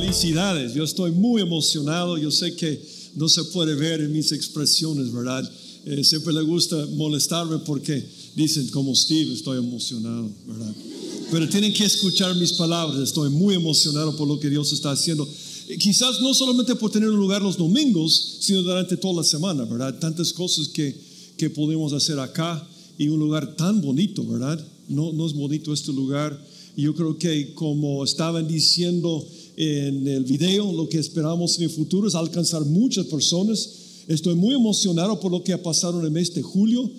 Felicidades, yo estoy muy emocionado. Yo sé que no se puede ver en mis expresiones, ¿verdad? Siempre le gusta molestarme porque dicen como Steve, estoy emocionado, ¿verdad? Pero tienen que escuchar mis palabras. Estoy muy emocionado por lo que Dios está haciendo. Quizás no solamente por tener un lugar los domingos, sino durante toda la semana, ¿verdad? Tantas cosas que podemos hacer acá y un lugar tan bonito, ¿verdad? No es bonito este lugar. Y yo creo que como estaban diciendo en el video, lo que esperamos en el futuro es alcanzar muchas personas. Estoy muy emocionado por lo que ha pasado en el mes de julio.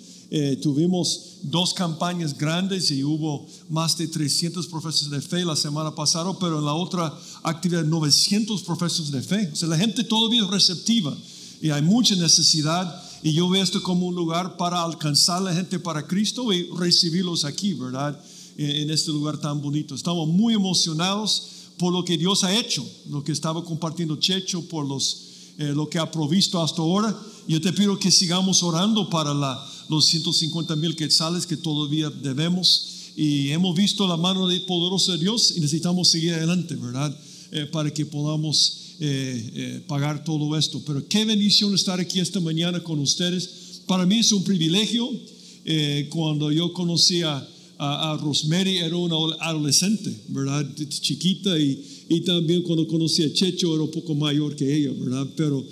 Tuvimos 2 campañas grandes y hubo más de 300 profesores de fe la semana pasada, pero en la otra actividad 900 profesores de fe. O sea, la gente todavía es receptiva y hay mucha necesidad, y yo veo esto como un lugar para alcanzar a la gente para Cristo y recibirlos aquí, ¿verdad? En este lugar tan bonito. Estamos muy emocionados por lo que Dios ha hecho, lo que estaba compartiendo Checho, por lo que ha provisto hasta ahora. Yo te pido que sigamos orando para los 150,000 quetzales que todavía debemos, y hemos visto la mano poderosa de Dios y necesitamos seguir adelante, ¿verdad? Para que podamos pagar todo esto. Pero qué bendición estar aquí esta mañana con ustedes. Para mí es un privilegio. Cuando yo conocí a Rosemary, era una adolescente, ¿verdad? Chiquita, y también cuando conocí a Checho era un poco mayor que ella, ¿verdad? Pero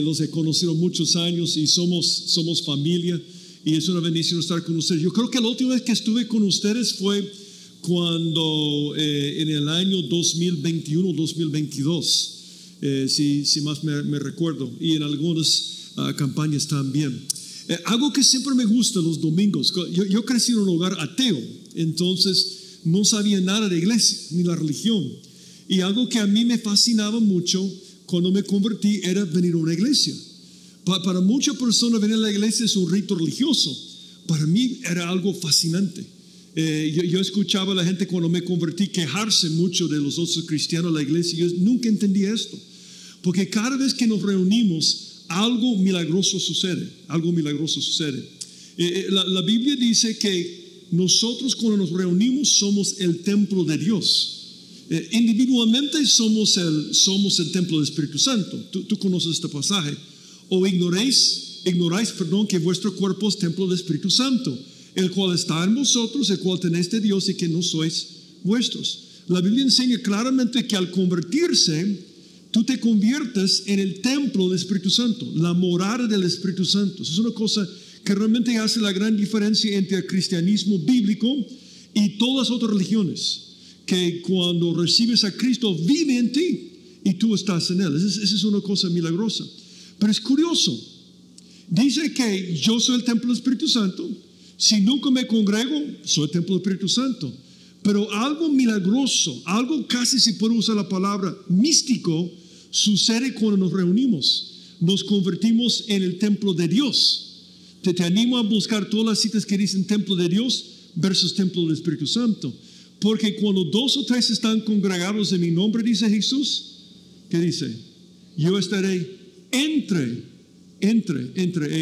los he conocido muchos años y somos familia, y es una bendición estar con ustedes. Yo creo que la última vez que estuve con ustedes fue cuando en el año 2021, 2022, si más me recuerdo, y en algunas campañas también. Algo que siempre me gusta los domingos, yo crecí en un hogar ateo, entonces no sabía nada de iglesia ni la religión, y algo que a mí me fascinaba mucho cuando me convertí era venir a una iglesia. Para muchas personas venir a la iglesia es un rito religioso. Para mí era algo fascinante. Yo escuchaba a la gente cuando me convertí quejarse mucho de los otros cristianos de la iglesia. Yo nunca entendí esto, porque cada vez que nos reunimos algo milagroso sucede. Algo milagroso sucede. La Biblia dice que nosotros cuando nos reunimos somos el templo de Dios. Individualmente somos el templo del Espíritu Santo. Tú conoces este pasaje. O ignoráis, que vuestro cuerpo es templo del Espíritu Santo, el cual está en vosotros, el cual tenéis de Dios y que no sois vuestros. La Biblia enseña claramente que al convertirse, tú te conviertes en el templo del Espíritu Santo, la morada del Espíritu Santo. Eso es una cosa que realmente hace la gran diferencia entre el cristianismo bíblico y todas las otras religiones, que cuando recibes a Cristo vive en ti y tú estás en Él. Esa es una cosa milagrosa. Pero es curioso, dice que yo soy el templo del Espíritu Santo. Si nunca me congrego, soy el templo del Espíritu Santo. Pero algo milagroso, algo casi, si puedo usar la palabra místico, sucede cuando nos reunimos. Nos convertimos en el templo de Dios. Te animo a buscar todas las citas que dicen templo de Dios versus templo del Espíritu Santo. Porque cuando 2 o 3 están congregados en mi nombre, dice Jesús, ¿qué dice? Yo estaré entre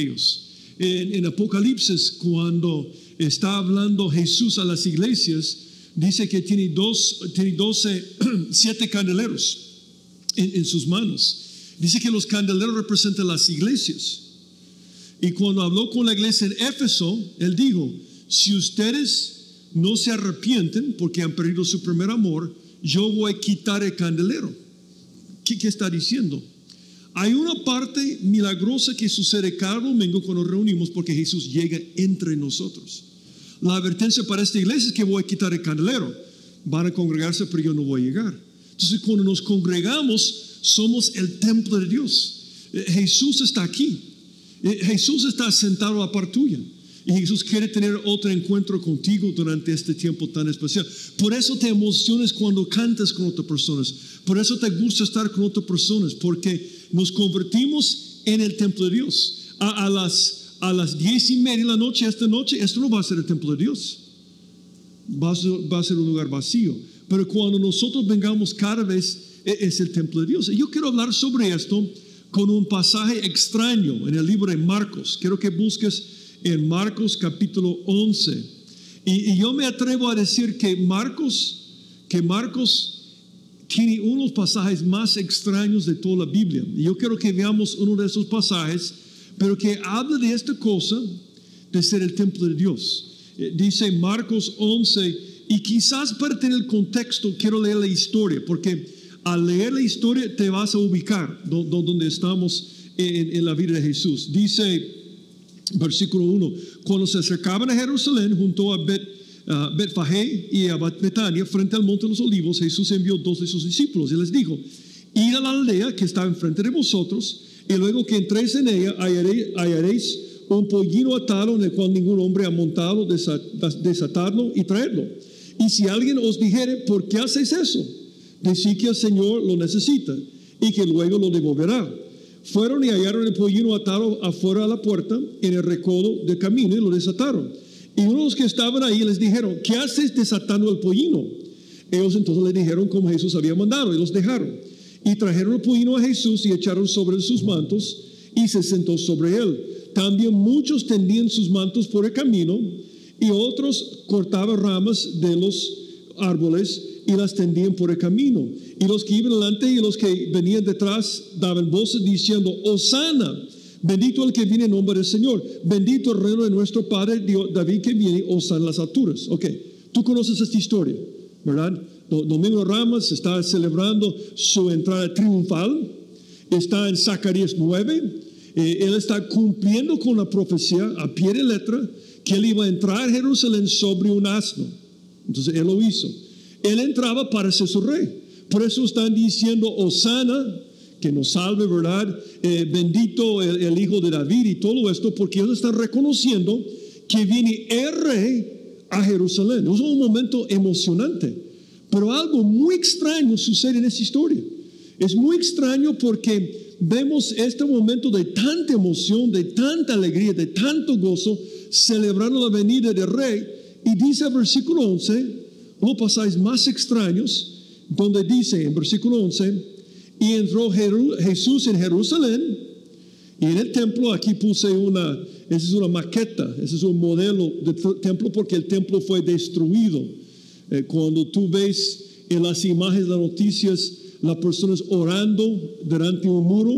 ellos. En Apocalipsis, cuando está hablando Jesús a las iglesias, dice que tiene 7 candeleros en sus manos. Dice que los candeleros representan las iglesias. Y cuando habló con la iglesia en Éfeso, él dijo: si ustedes no se arrepienten porque han perdido su primer amor, yo voy a quitar el candelero. ¿Qué está diciendo? Hay una parte milagrosa que sucede cada domingo cuando nos reunimos, porque Jesús llega entre nosotros. La advertencia para esta iglesia es que voy a quitar el candelero. Van a congregarse, pero yo no voy a llegar. Entonces, cuando nos congregamos, somos el templo de Dios. Jesús está aquí. Jesús está sentado a la par tuya. Y Jesús quiere tener otro encuentro contigo durante este tiempo tan especial. Por eso te emocionas cuando cantas con otras personas. Por eso te gusta estar con otras personas, porque nos convertimos en el templo de Dios. A las 10:30 de la noche, esta noche, esto no va a ser el templo de Dios. Va a ser un lugar vacío. Pero cuando nosotros vengamos cada vez, es el templo de Dios. Y yo quiero hablar sobre esto con un pasaje extraño en el libro de Marcos. Quiero que busques en Marcos capítulo 11. Y yo me atrevo a decir que Marcos tiene uno de los pasajes más extraños de toda la Biblia. Y yo quiero que veamos uno de esos pasajes, pero que habla de esta cosa de ser el templo de Dios. Dice Marcos 11, y quizás para tener el contexto quiero leer la historia, porque al leer la historia te vas a ubicar donde estamos en la vida de Jesús. Dice, versículo 1, cuando se acercaban a Jerusalén junto a Betfagé y a Betania, frente al monte de los olivos, Jesús envió 2 de sus discípulos y les dijo, id a la aldea que está enfrente de vosotros, y luego que entréis en ella hallaréis un pollino atado en el cual ningún hombre ha montado, desatarlo y traerlo. Y si alguien os dijere, ¿por qué hacéis eso? Decid que el Señor lo necesita y que luego lo devolverá. Fueron y hallaron el pollino atado afuera de la puerta en el recodo del camino y lo desataron. Y uno de los que estaban ahí les dijeron, ¿qué haces desatando el pollino? Ellos entonces le dijeron como Jesús había mandado y los dejaron. Y trajeron el pollino a Jesús y echaron sobre él sus mantos y se sentó sobre él. También muchos tendían sus mantos por el camino y otros cortaban ramas de los árboles y las tendían por el camino. Y los que iban delante y los que venían detrás daban voces diciendo, Hosana, bendito el que viene en nombre del Señor, bendito el reino de nuestro Padre David que viene, Hosana en las alturas. Ok, tú conoces esta historia, ¿verdad? Domingo de Ramos está celebrando su entrada triunfal, está en Zacarías 9, él está cumpliendo con la profecía a pie de letra que él iba a entrar a Jerusalén sobre un asno. Entonces él lo hizo. Él entraba para ser su rey. Por eso están diciendo Hosana, que nos salve, ¿verdad? Bendito el Hijo de David y todo esto, porque ellos están reconociendo que viene el rey a Jerusalén. Es un momento emocionante, pero algo muy extraño sucede en esta historia. Es muy extraño porque vemos este momento de tanta emoción, de tanta alegría, de tanto gozo, celebrando la venida del rey. Y dice el versículo 11, los pasajes más extraños, donde dice en versículo 11, y entró Jesús en Jerusalén, y en el templo, aquí puse esa es una maqueta, ese es un modelo del templo, porque el templo fue destruido. Cuando tú ves en las imágenes, las noticias, las personas orando delante de un muro,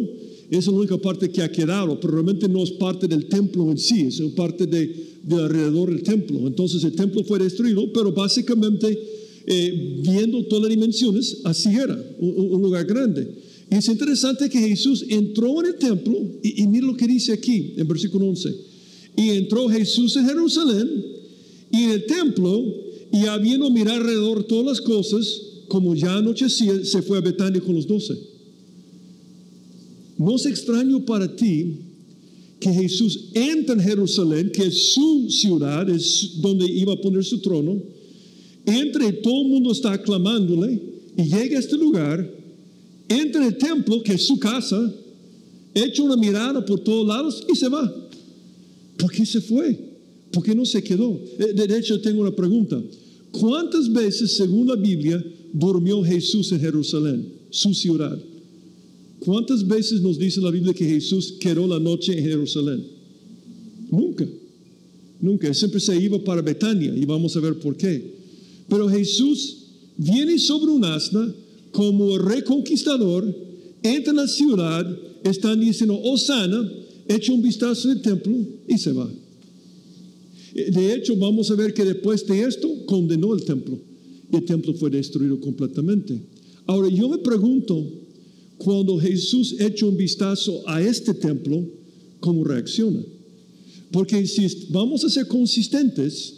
esa es la única parte que ha quedado, pero realmente no es parte del templo en sí, es parte de alrededor del templo. Entonces el templo fue destruido, pero básicamente viendo todas las dimensiones, así era, un lugar grande. Y es interesante que Jesús entró en el templo, y mira lo que dice aquí, en versículo 11. Y entró Jesús en Jerusalén, y en el templo, y habiendo mirado alrededor todas las cosas, como ya anochecía, se fue a Betania con los 12. No es extraño para ti que Jesús entra en Jerusalén, que es su ciudad, es donde iba a poner su trono, entra y todo el mundo está aclamándole, y llega a este lugar, entra en el templo, que es su casa, echa una mirada por todos lados y se va. ¿Por qué se fue? ¿Por qué no se quedó? De hecho, tengo una pregunta. ¿Cuántas veces, según la Biblia, durmió Jesús en Jerusalén, su ciudad? ¿Cuántas veces nos dice la Biblia que Jesús quedó la noche en Jerusalén? Nunca. Nunca. Siempre se iba para Betania y vamos a ver por qué. Pero Jesús viene sobre un asna como reconquistador, entra en la ciudad, están diciendo Hosana, echa un vistazo al templo y se va. De hecho, vamos a ver que después de esto condenó el templo y el templo fue destruido completamente. Ahora, yo me pregunto, cuando Jesús echa un vistazo a este templo, ¿cómo reacciona? Porque si vamos a ser consistentes,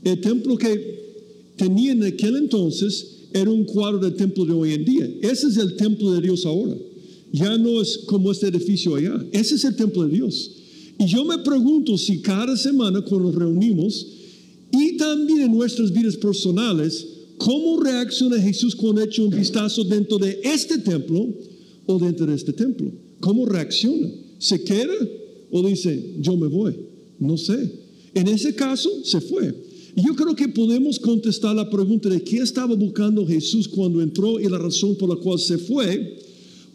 el templo que tenía en aquel entonces era un cuadro del templo de hoy en día. Ese es el templo de Dios ahora. Ya no es como este edificio allá. Ese es el templo de Dios. Y yo me pregunto si cada semana cuando nos reunimos y también en nuestras vidas personales, ¿cómo reacciona Jesús cuando echa un vistazo dentro de este templo o dentro de este templo? ¿Cómo reacciona? ¿Se queda o dice, yo me voy? No sé. En ese caso, se fue. Y yo creo que podemos contestar la pregunta de qué estaba buscando Jesús cuando entró y la razón por la cual se fue,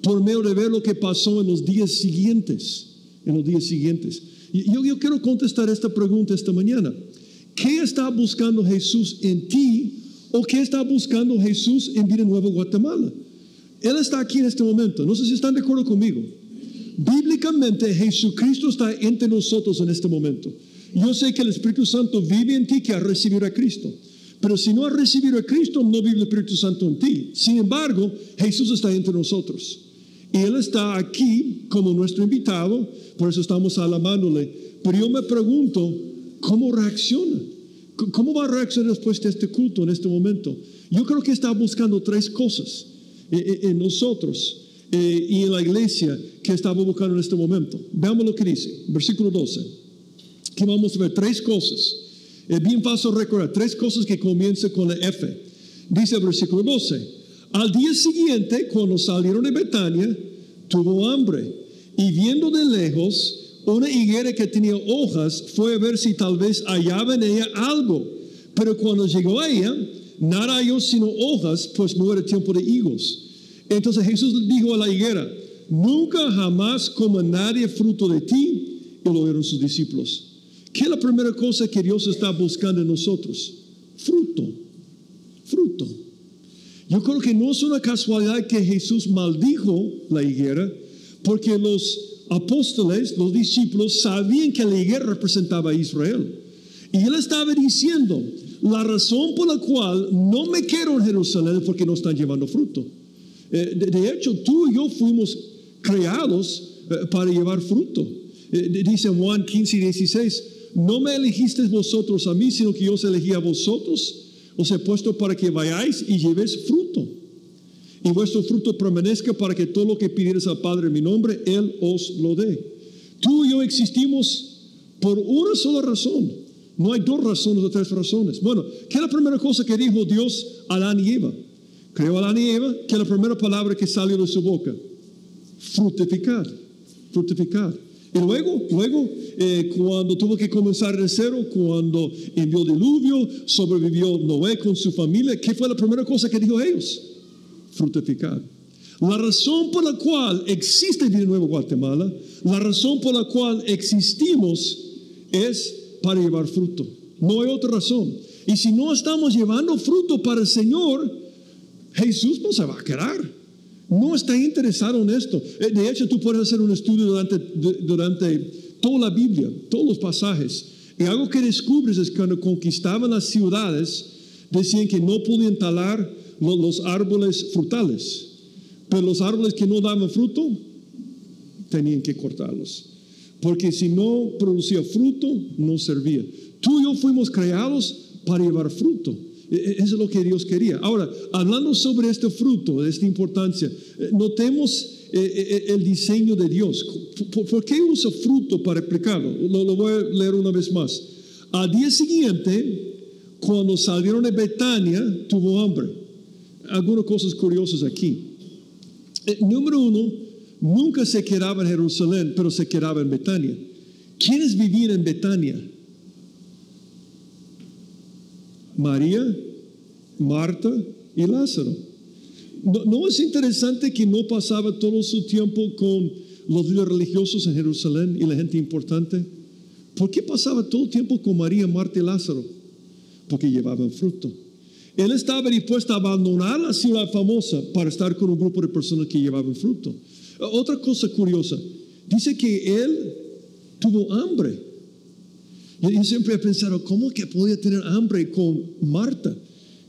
por medio de ver lo que pasó en los días siguientes. En los días siguientes. Yo quiero contestar esta pregunta esta mañana. ¿Qué está buscando Jesús en ti ¿O qué está buscando Jesús en Vida Nueva Guatemala? Él está aquí en este momento. No sé si están de acuerdo conmigo. Bíblicamente, Jesucristo está entre nosotros en este momento. Yo sé que el Espíritu Santo vive en ti, que has recibido a Cristo. Pero si no has recibido a Cristo, no vive el Espíritu Santo en ti. Sin embargo, Jesús está entre nosotros. Y Él está aquí como nuestro invitado, por eso estamos alamándole. Pero yo me pregunto, ¿cómo reacciona? ¿Cómo va a reaccionar después de este culto, en este momento? Yo creo que está buscando tres cosas en nosotros y en la iglesia que estaba buscando en este momento. Veamos lo que dice, versículo 12. Aquí vamos a ver tres cosas. Es bien fácil recordar, tres cosas que comienzan con la F. Dice el versículo 12. Al día siguiente, cuando salieron de Betania, tuvo hambre. Y viendo de lejos una higuera que tenía hojas, fue a ver si tal vez hallaba en ella algo. Pero cuando llegó a ella, nada halló sino hojas, pues no era tiempo de higos. Entonces Jesús dijo a la higuera, nunca jamás coma nadie fruto de ti. Y lo oyeron sus discípulos. ¿Qué es la primera cosa que Dios está buscando en nosotros? Fruto. Fruto. Yo creo que no es una casualidad que Jesús maldijo la higuera, porque los apóstoles, los discípulos, sabían que la higuera representaba a Israel. Y Él estaba diciendo, la razón por la cual no me quiero en Jerusalén es porque no están llevando fruto. De hecho, tú y yo fuimos creados para llevar fruto. Dice Juan 15 y 16, no me elegisteis vosotros a mí, sino que yo os elegí a vosotros. Os he puesto para que vayáis y llevéis fruto. Y vuestro fruto permanezca, para que todo lo que pidieres al Padre en mi nombre, Él os lo dé. Tú y yo existimos por una sola razón. No hay dos razones o tres razones. Bueno, ¿qué es la primera cosa que dijo Dios a Adán y Eva? Creó a Adán y Eva, que es la primera palabra que salió de su boca. Fructificar. Fructificar. Y luego, cuando tuvo que comenzar de cero, cuando envió diluvio, sobrevivió Noé con su familia, ¿qué fue la primera cosa que dijo ellos? Fructificar. La razón por la cual existe Vida Nueva Guatemala, la razón por la cual existimos es para llevar fruto. No hay otra razón. Y si no estamos llevando fruto para el Señor, Jesús no se va a quedar. No está interesado en esto. De hecho, tú puedes hacer un estudio durante toda la Biblia, todos los pasajes. Y algo que descubres es que cuando conquistaban las ciudades, decían que no podían talar los árboles frutales. Pero los árboles que no daban fruto, tenían que cortarlos. Porque si no producía fruto, no servía. Tú y yo fuimos creados para llevar fruto. Eso es lo que Dios quería. Ahora, hablando sobre este fruto, de esta importancia, notemos el diseño de Dios. ¿Por qué usa fruto para explicarlo? Lo voy a leer una vez más. Al día siguiente, cuando salieron de Betania, tuvo hambre. Algunas cosas curiosas aquí. Número uno, nunca se quedaba en Jerusalén, pero se quedaba en Betania. ¿Quiénes vivían en Betania? María, Marta y Lázaro. ¿No es interesante que no pasaba todo su tiempo con los líderes religiosos en Jerusalén y la gente importante? ¿Por qué pasaba todo el tiempo con María, Marta y Lázaro? Porque llevaban fruto. Él estaba dispuesto a abandonar la ciudad famosa para estar con un grupo de personas que llevaban fruto. Otra cosa curiosa, dice que él tuvo hambre. Yo siempre he pensado, ¿cómo que podía tener hambre con Marta?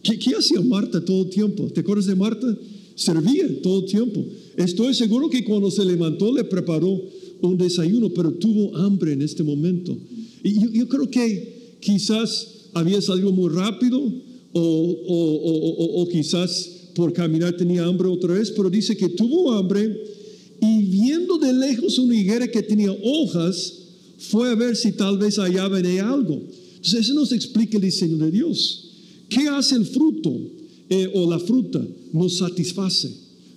¿Qué hacía Marta todo el tiempo? ¿Te acuerdas de Marta? Servía todo el tiempo. Estoy seguro que cuando se levantó le preparó un desayuno, pero tuvo hambre en este momento. Y yo creo que quizás había salido muy rápido o quizás por caminar tenía hambre otra vez, pero dice que tuvo hambre y viendo de lejos una higuera que tenía hojas, fue a ver si tal vez hallaba en ella algo. Entonces eso nos explica el diseño de Dios. ¿Qué hace el fruto o la fruta? Nos satisface.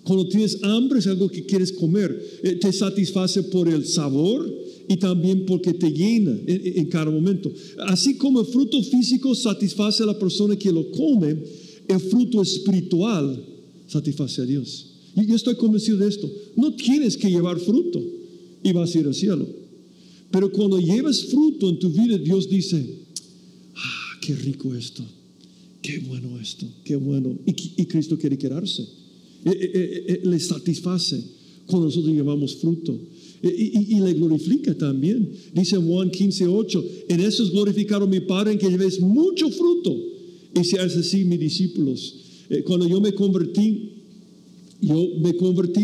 Cuando tienes hambre es algo que quieres comer. Te satisface por el sabor y también porque te llena en cada momento. Así como el fruto físico satisface a la persona que lo come, el fruto espiritual satisface a Dios. Y yo estoy convencido de esto. No tienes que llevar fruto y vas a ir al cielo. Pero cuando llevas fruto en tu vida, Dios dice, qué rico esto, Qué bueno esto, qué bueno. Y Cristo quiere quedarse. Le satisface cuando nosotros llevamos fruto. Y le glorifica también. Dice Juan 15:8, en eso es glorificado mi Padre, en que llevéis mucho fruto y seáis así mis discípulos. Cuando yo me convertí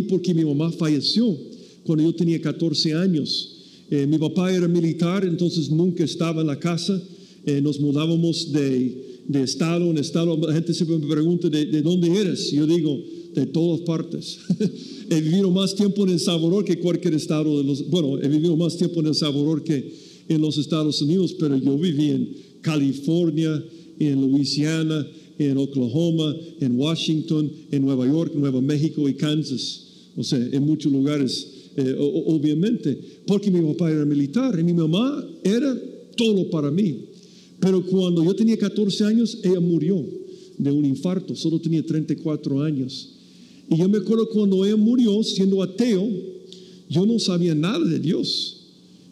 porque mi mamá falleció cuando yo tenía 14 años. Mi papá era militar, entonces nunca estaba en la casa. Nos mudábamos de estado en estado. La gente siempre me pregunta, ¿de dónde eres? Yo digo, de todas partes. He vivido más tiempo en El Salvador que cualquier estado he vivido más tiempo en El Salvador que en los Estados Unidos, pero yo viví en California, en Louisiana, en Oklahoma, en Washington, en Nueva York, Nuevo México y Kansas. O sea, en muchos lugares, obviamente, porque mi papá era militar y mi mamá era todo para mí. Pero cuando yo tenía 14 años, ella murió de un infarto. Solo tenía 34 años. Y yo me acuerdo cuando ella murió, siendo ateo, yo no sabía nada de Dios.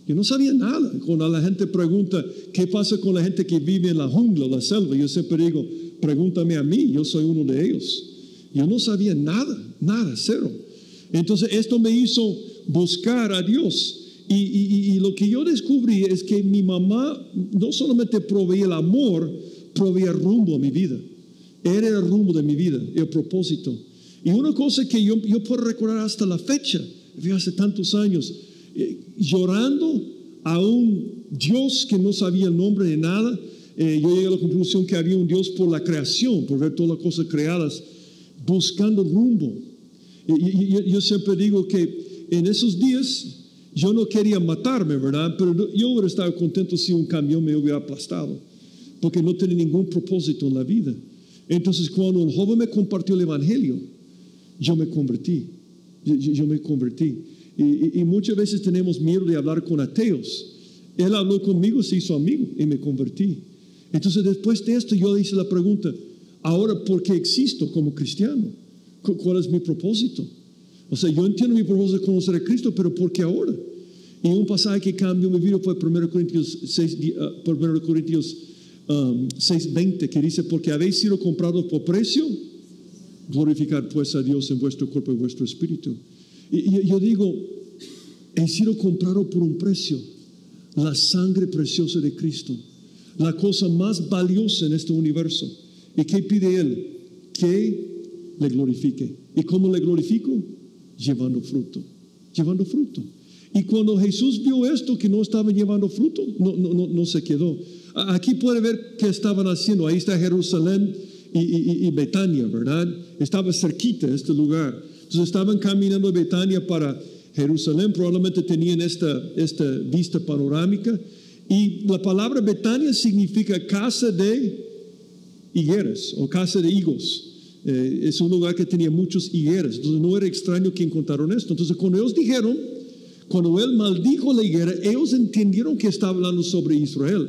Yo no sabía nada. Cuando la gente pregunta, ¿qué pasa con la gente que vive en la jungla, la selva? Yo siempre digo, pregúntame a mí, yo soy uno de ellos. Yo no sabía nada, cero. Entonces esto me hizo buscar a Dios. Y lo que yo descubrí es que mi mamá no solamente proveía el amor, proveía rumbo a mi vida. Era el rumbo de mi vida, el propósito. Y una cosa que yo puedo recordar hasta la fecha, hace tantos años, llorando a un Dios que no sabía el nombre de nada. Yo llegué a la conclusión que había un Dios por la creación, por ver todas las cosas creadas, buscando rumbo. Yo siempre digo que en esos días yo no quería matarme, ¿verdad? Pero yo hubiera estado contento si un camión me hubiera aplastado, porque no tenía ningún propósito en la vida. Entonces, cuando un joven me compartió el Evangelio, yo me convertí. Yo me convertí. Y muchas veces tenemos miedo de hablar con ateos. Él habló conmigo, se hizo amigo y me convertí. Entonces, después de esto, yo hice la pregunta, ahora, ¿por qué existo como cristiano? ¿Cuál es mi propósito? O sea, yo entiendo mi propósito de conocer a Cristo, pero ¿por qué ahora? Y un pasaje que cambió mi vida fue 1 Corintios 6:20, que dice, porque habéis sido comprados por precio, glorificad pues a Dios en vuestro cuerpo y vuestro espíritu. Y yo digo, he sido comprado por un precio, la sangre preciosa de Cristo, la cosa más valiosa en este universo. ¿Y qué pide Él? Que le glorifique. ¿Y cómo le glorifico? Llevando fruto. Y cuando Jesús vio esto, que no estaban llevando fruto, no se quedó. Aquí puede ver qué estaban haciendo. Ahí está Jerusalén y Betania, ¿verdad? Estaba cerquita este lugar. Entonces estaban caminando de Betania para Jerusalén. Probablemente tenían esta vista panorámica. Y la palabra Betania significa casa de higueras o casa de higos. Es un lugar que tenía muchos higueras. Entonces no era extraño que encontraron esto. Entonces cuando él maldijo la higuera, ellos entendieron que estaba hablando sobre Israel.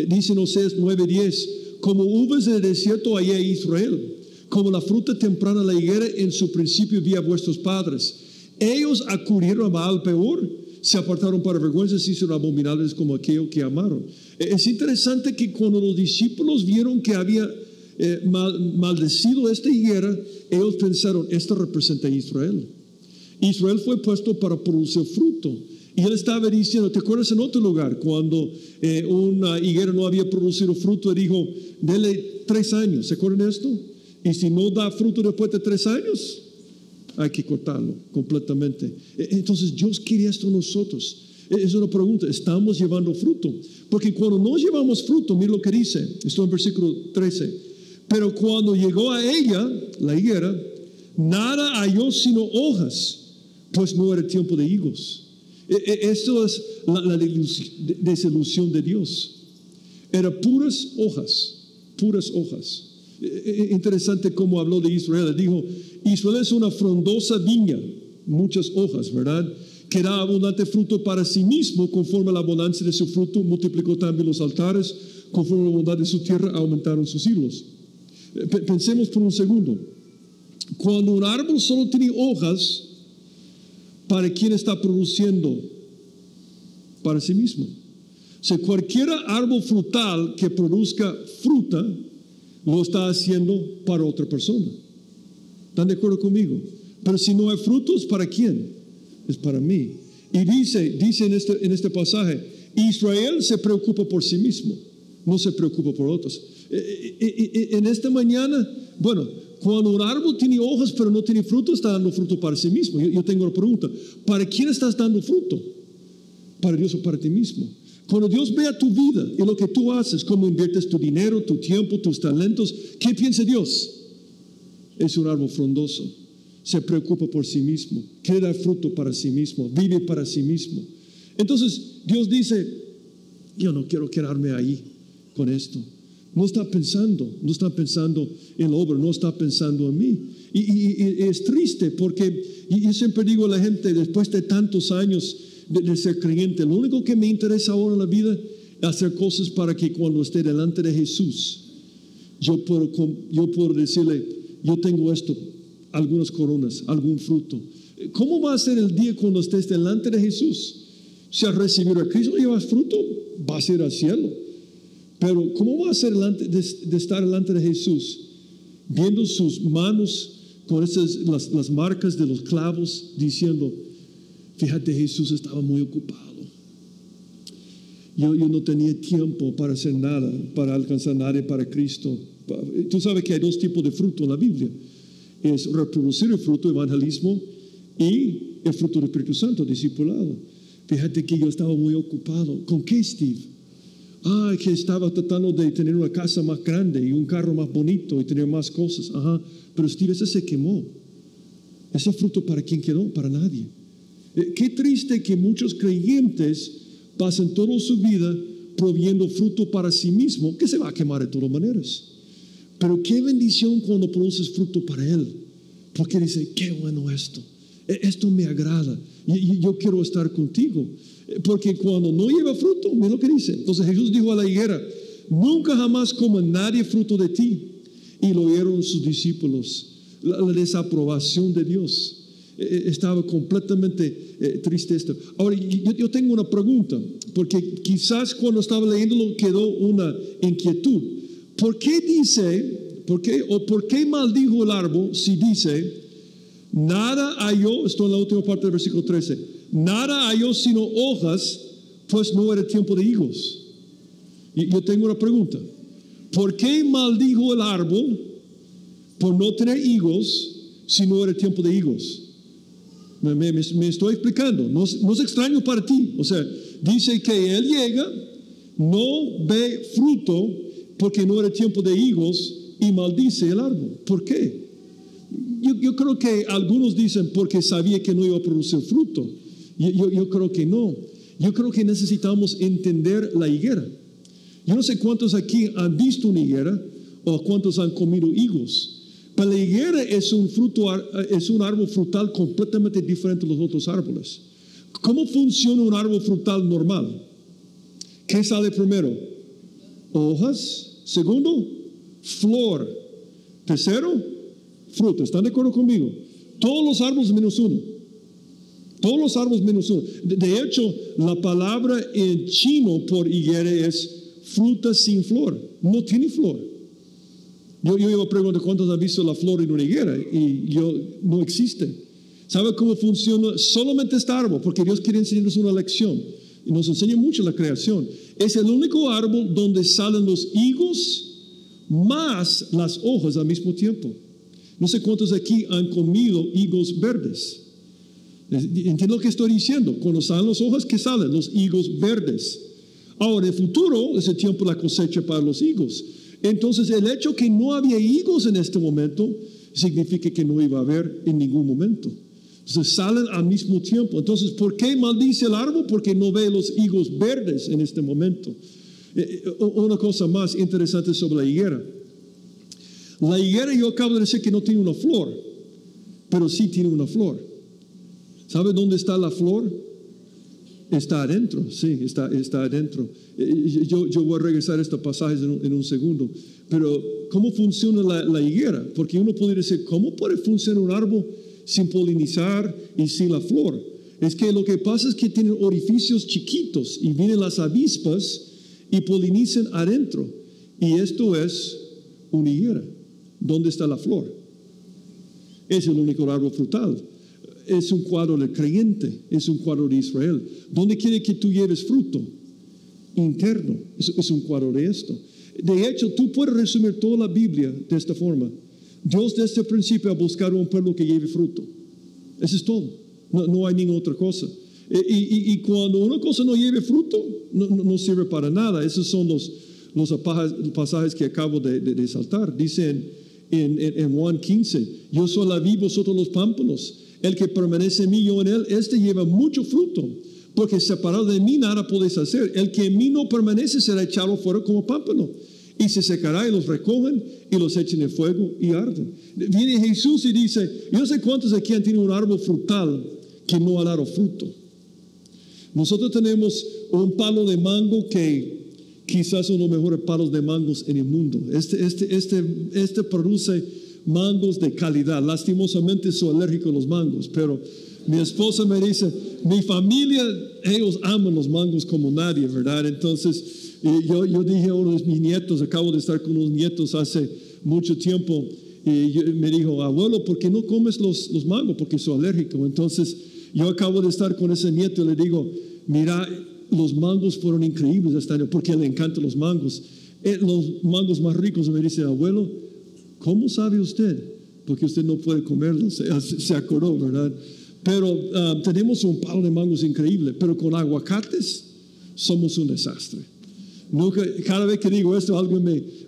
Dice en Oseas 9:10, como uvas del desierto hallé Israel, como la fruta temprana de la higuera en su principio vi a vuestros padres. Ellos acudieron a Baal Peor, se apartaron para vergüenza, se hicieron abominables como aquello que amaron. Es interesante que cuando los discípulos vieron que había maldecido esta higuera, ellos pensaron, esto representa a Israel. Israel fue puesto para producir fruto. Y él estaba diciendo, ¿te acuerdas en otro lugar? Cuando una higuera no había producido fruto, dijo, dele 3 años. ¿Se acuerdan de esto? Y si no da fruto después de 3 años, hay que cortarlo completamente. Entonces Dios quiere esto en nosotros. Es una pregunta, ¿estamos llevando fruto? Porque cuando no llevamos fruto, mira lo que dice, esto en versículo 13. Pero cuando llegó a ella, la higuera, nada halló sino hojas, pues no era tiempo de higos. Esto es la desilusión de Dios. Era puras hojas. Interesante cómo habló de Israel. Dijo, Israel es una frondosa viña, muchas hojas, ¿verdad? Que da abundante fruto para sí mismo, conforme a la abundancia de su fruto, multiplicó también los altares, conforme a la bondad de su tierra, aumentaron sus hilos. Pensemos por un segundo. Cuando un árbol solo tiene hojas, ¿para quién está produciendo? Para sí mismo. O sea, cualquier árbol frutal que produzca fruta lo está haciendo para otra persona. ¿Están de acuerdo conmigo? Pero si no hay frutos, ¿para quién? Es para mí. Y dice en este pasaje, Israel se preocupa por sí mismo, no se preocupa por otros. En esta mañana, bueno, cuando un árbol tiene hojas pero no tiene fruto, está dando fruto para sí mismo. Yo tengo una pregunta, ¿para quién estás dando fruto? ¿Para Dios o para ti mismo? Cuando Dios vea tu vida y lo que tú haces, cómo inviertes tu dinero, tu tiempo, tus talentos, ¿qué piensa Dios? Es un árbol frondoso, se preocupa por sí mismo, quiere dar fruto para sí mismo, vive para sí mismo. Entonces Dios dice, yo no quiero quedarme ahí con esto. No está pensando en la obra, no está pensando en mí. Y es triste porque yo siempre digo a la gente, después de tantos años de ser creyente, lo único que me interesa ahora en la vida es hacer cosas para que cuando esté delante de Jesús, yo puedo decirle, yo tengo esto, algunas coronas, algún fruto. ¿Cómo va a ser el día cuando estés delante de Jesús? Si has recibido a Cristo y llevas fruto, vas a ir al cielo. Pero ¿cómo va a ser de estar delante de Jesús? Viendo sus manos con las marcas de los clavos, diciendo, fíjate, Jesús estaba muy ocupado. Yo no tenía tiempo para hacer nada, para alcanzar nadie para Cristo. Tú sabes que hay dos tipos de fruto en la Biblia. Es reproducir el fruto, evangelismo, y el fruto del Espíritu Santo, discipulado. Fíjate que yo estaba muy ocupado. ¿Con qué, Steve? Que estaba tratando de tener una casa más grande y un carro más bonito y tener más cosas. Ajá, pero Steve, ese se quemó. ¿Ese fruto para quién quedó? Para nadie. Qué triste que muchos creyentes pasen toda su vida proviendo fruto para sí mismo, que se va a quemar de todas maneras. Pero qué bendición cuando produces fruto para Él. Porque dice, qué bueno esto me agrada. Y yo quiero estar contigo. Porque cuando no lleva fruto, mira lo que dice. Entonces Jesús dijo a la higuera, nunca jamás coma nadie fruto de ti. Y lo oyeron sus discípulos. La desaprobación de Dios. Estaba completamente triste esto. Ahora, yo tengo una pregunta. Porque quizás cuando estaba leyéndolo quedó una inquietud. ¿Por qué maldijo el árbol si dice, nada halló, esto en la última parte del versículo 13, nada halló sino hojas, pues no era tiempo de higos? Y yo tengo una pregunta. ¿Por qué maldijo el árbol por no tener higos si no era tiempo de higos? Me estoy explicando, no es extraño para ti. O sea, dice que él llega, no ve fruto porque no era tiempo de higos y maldice el árbol. ¿Por qué? Yo creo que algunos dicen porque sabía que no iba a producir fruto. Yo creo que no. Yo creo que necesitamos entender la higuera. Yo no sé cuántos aquí han visto una higuera o cuántos han comido higos. Pero la higuera es un árbol frutal completamente diferente de los otros árboles. ¿Cómo funciona un árbol frutal normal? ¿Qué sale primero? Hojas. Segundo, flor. Tercero, fruto. ¿Están de acuerdo conmigo? Todos los árboles menos uno. Todos los árboles menos uno. De hecho, la palabra en chino por higuera es fruta sin flor. No tiene flor. Yo iba a preguntar cuántos han visto la flor en una higuera y no existe. ¿Sabe cómo funciona solamente este árbol? Porque Dios quiere enseñarnos una lección y nos enseña mucho la creación. Es el único árbol donde salen los higos más las hojas al mismo tiempo. No sé cuántos aquí han comido higos verdes. ¿Entienden lo que estoy diciendo? Cuando salen las hojas, ¿qué salen? Los higos verdes. Ahora, en el futuro es el tiempo de la cosecha para los higos. Entonces, el hecho que no había higos en este momento significa que no iba a haber en ningún momento. Entonces, salen al mismo tiempo. Entonces, ¿por qué maldice el árbol? Porque no ve los higos verdes en este momento. Una cosa más interesante sobre la higuera. La higuera, yo acabo de decir que no tiene una flor, pero sí tiene una flor. ¿Sabe dónde está la flor? Está adentro, sí, está adentro. Yo voy a regresar a estos pasajes en un segundo. Pero, ¿cómo funciona la higuera? Porque uno podría decir, ¿cómo puede funcionar un árbol sin polinizar y sin la flor? Es que lo que pasa es que tienen orificios chiquitos y vienen las avispas y polinizan adentro. Y esto es una higuera. ¿Dónde está la flor? Es el único árbol frutal. Es un cuadro del creyente, es un cuadro de Israel. ¿Dónde quiere que tú lleves fruto? Interno. Es un cuadro de esto. De hecho, tú puedes resumir toda la Biblia de esta forma. Dios desde el principio ha buscado un pueblo que lleve fruto. Eso es todo. No hay ninguna otra cosa. Y cuando una cosa no lleve fruto, no sirve para nada. Esos son los pasajes que acabo de saltar. Dicen en Juan 15, yo soy la vid, vosotros los pámpanos. El que permanece en mí, yo en él, este lleva mucho fruto. Porque separado de mí nada podéis hacer. El que en mí no permanece será echado fuera como pámpano. Y se secará y los recogen y los echan en el fuego y arden. Viene Jesús y dice, yo no sé cuántos aquí han tenido un árbol frutal que no ha dado fruto. Nosotros tenemos un palo de mango que quizás son los mejores palos de mangos en el mundo. Este produce mangos de calidad. Lastimosamente soy alérgico a los mangos, pero mi esposa me dice, mi familia, ellos aman los mangos como nadie, ¿verdad? Entonces, yo dije a uno de mis nietos, acabo de estar con unos nietos hace mucho tiempo, y me dijo, abuelo, ¿por qué no comes los mangos? Porque soy alérgico. Entonces, yo acabo de estar con ese nieto y le digo, mira, los mangos fueron increíbles este año, porque le encantan los mangos. Los mangos más ricos. Me dice, abuelo, ¿cómo sabe usted? Porque usted no puede comerlos. Se acordó, ¿verdad? Pero tenemos un palo de mangos increíble, pero con aguacates somos un desastre. Cada vez que digo esto, alguien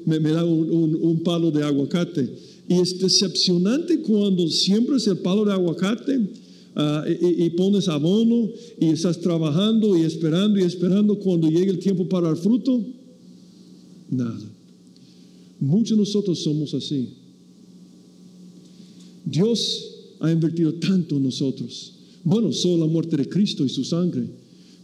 me da un palo de aguacate. Y es decepcionante cuando siembras el palo de aguacate y pones abono y estás trabajando y esperando cuando llegue el tiempo para el fruto. Nada. Muchos de nosotros somos así. Dios ha invertido tanto en nosotros. Bueno, solo la muerte de Cristo y su sangre,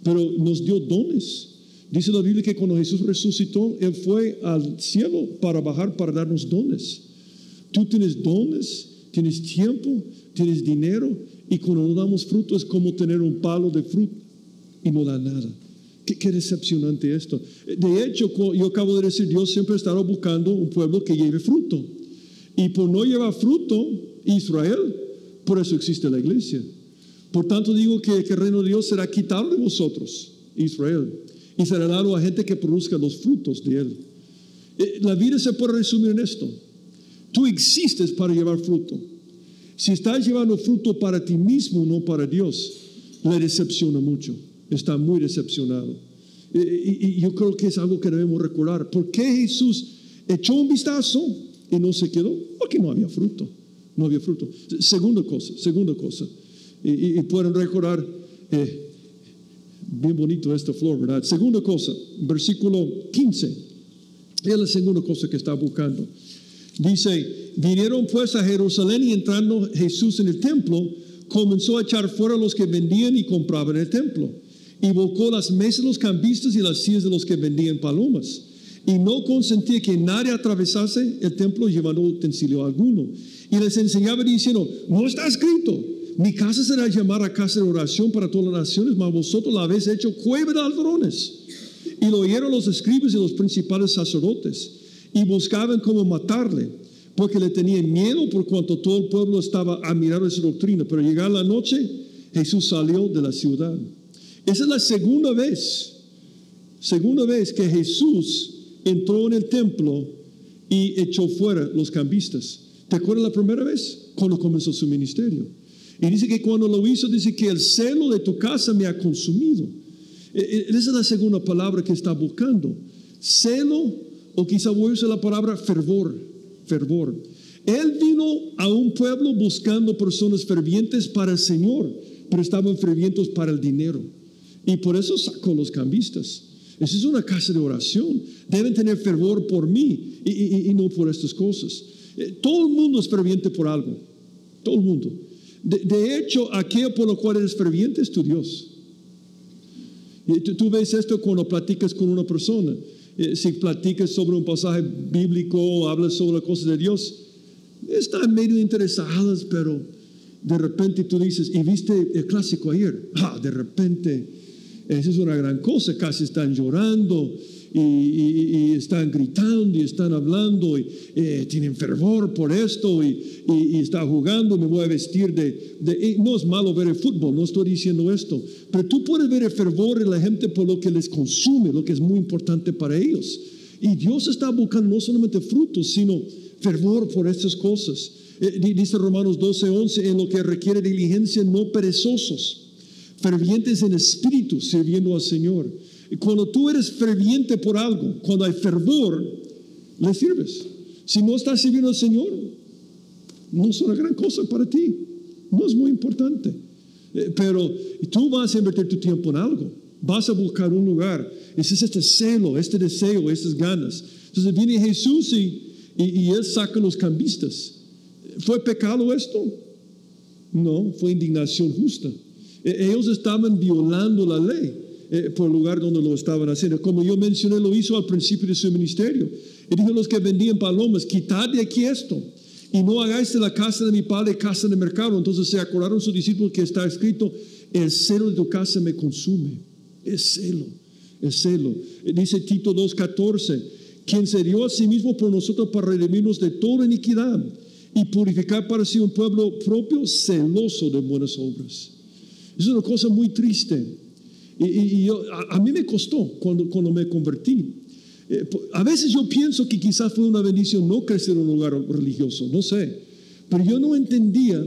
pero nos dio dones. Dice la Biblia que cuando Jesús resucitó, Él fue al cielo para bajar, para darnos dones. Tú tienes dones, tienes tiempo, tienes dinero, y cuando no damos fruto es como tener un palo de fruto y no da nada. Qué decepcionante esto. De hecho, yo acabo de decir, Dios siempre estará buscando un pueblo que lleve fruto. Y por no llevar fruto, Israel, por eso existe la iglesia. Por tanto digo que el reino de Dios será quitado de vosotros, Israel, y será dado a gente que produzca los frutos de él. La vida se puede resumir en esto. Tú existes para llevar fruto. Si estás llevando fruto para ti mismo, no para Dios, le decepciona mucho. Está muy decepcionado. Y yo creo que es algo que debemos recordar. ¿Por qué Jesús echó un vistazo y no se quedó? Porque no había fruto. No había fruto. Segunda cosa. Y pueden recordar, bien bonito esta flor, ¿verdad? Segunda cosa, versículo 15. Es la segunda cosa que está buscando. Dice, vinieron pues a Jerusalén y entrando Jesús en el templo, comenzó a echar fuera a los que vendían y compraban en el templo. Y volcó las mesas de los cambistas y las sillas de los que vendían palomas. Y no consentía que nadie atravesase el templo llevando utensilio alguno. Y les enseñaba diciendo, no está escrito, mi casa será llamada casa de oración para todas las naciones, mas vosotros la habéis hecho cueva de ladrones. Y lo oyeron los escribas y los principales sacerdotes, y buscaban cómo matarle, porque le tenían miedo por cuanto todo el pueblo estaba a mirar esa doctrina. Pero llegada la noche, Jesús salió de la ciudad. Esa es la segunda vez que Jesús entró en el templo y echó fuera los cambistas. ¿Te acuerdas la primera vez? Cuando comenzó su ministerio. Y dice que cuando lo hizo, dice que el celo de tu casa me ha consumido. Esa es la segunda palabra que está buscando. Celo, o quizá voy a usar la palabra fervor. Él vino a un pueblo buscando personas fervientes para el Señor, pero estaban fervientes para el dinero. Y por eso sacó los cambistas. Esa es una casa de oración. Deben tener fervor por mí y no por estas cosas. Todo el mundo es ferviente por algo. Todo el mundo. De hecho, aquello por lo cual eres ferviente es tu Dios. Y tú ves esto cuando platicas con una persona. Si platicas sobre un pasaje bíblico o hablas sobre cosas de Dios, están medio interesadas, pero de repente tú dices, ¿y viste el clásico ayer? De repente, esa es una gran cosa, casi están llorando. y están gritando y están hablando y tienen fervor por esto y está jugando, me voy a vestir y no es malo ver el fútbol, no estoy diciendo esto, pero tú puedes ver el fervor en la gente por lo que les consume, lo que es muy importante para ellos. Y Dios está buscando no solamente frutos, sino fervor por estas cosas. Dice Romanos 12:11, en lo que requiere diligencia, no perezosos, fervientes en espíritu, sirviendo al Señor. Y cuando tú eres ferviente por algo, cuando hay fervor, le sirves. Si no estás sirviendo al Señor, no es una gran cosa para ti, no es muy importante. Pero tú vas a invertir tu tiempo en algo, vas a buscar un lugar. Ese es este celo, este deseo, estas ganas. Entonces viene Jesús y Él saca los cambistas. ¿Fue pecado esto? No, fue indignación justa. Ellos estaban violando la ley por el lugar donde lo estaban haciendo. Como yo mencioné, lo hizo al principio de su ministerio. Y dijo a los que vendían palomas, quitad de aquí esto y no hagáis de la casa de mi padre casa de mercado. Entonces se acordaron sus discípulos que está escrito, el celo de tu casa me consume. Es celo, es celo. Dice Tito 2:14, quien se dio a sí mismo por nosotros para redimirnos de toda iniquidad y purificar para sí un pueblo propio celoso de buenas obras. Es una cosa muy triste. Y a mí me costó cuando me convertí. A veces yo pienso que quizás fue una bendición no crecer en un lugar religioso, no sé. Pero yo no entendía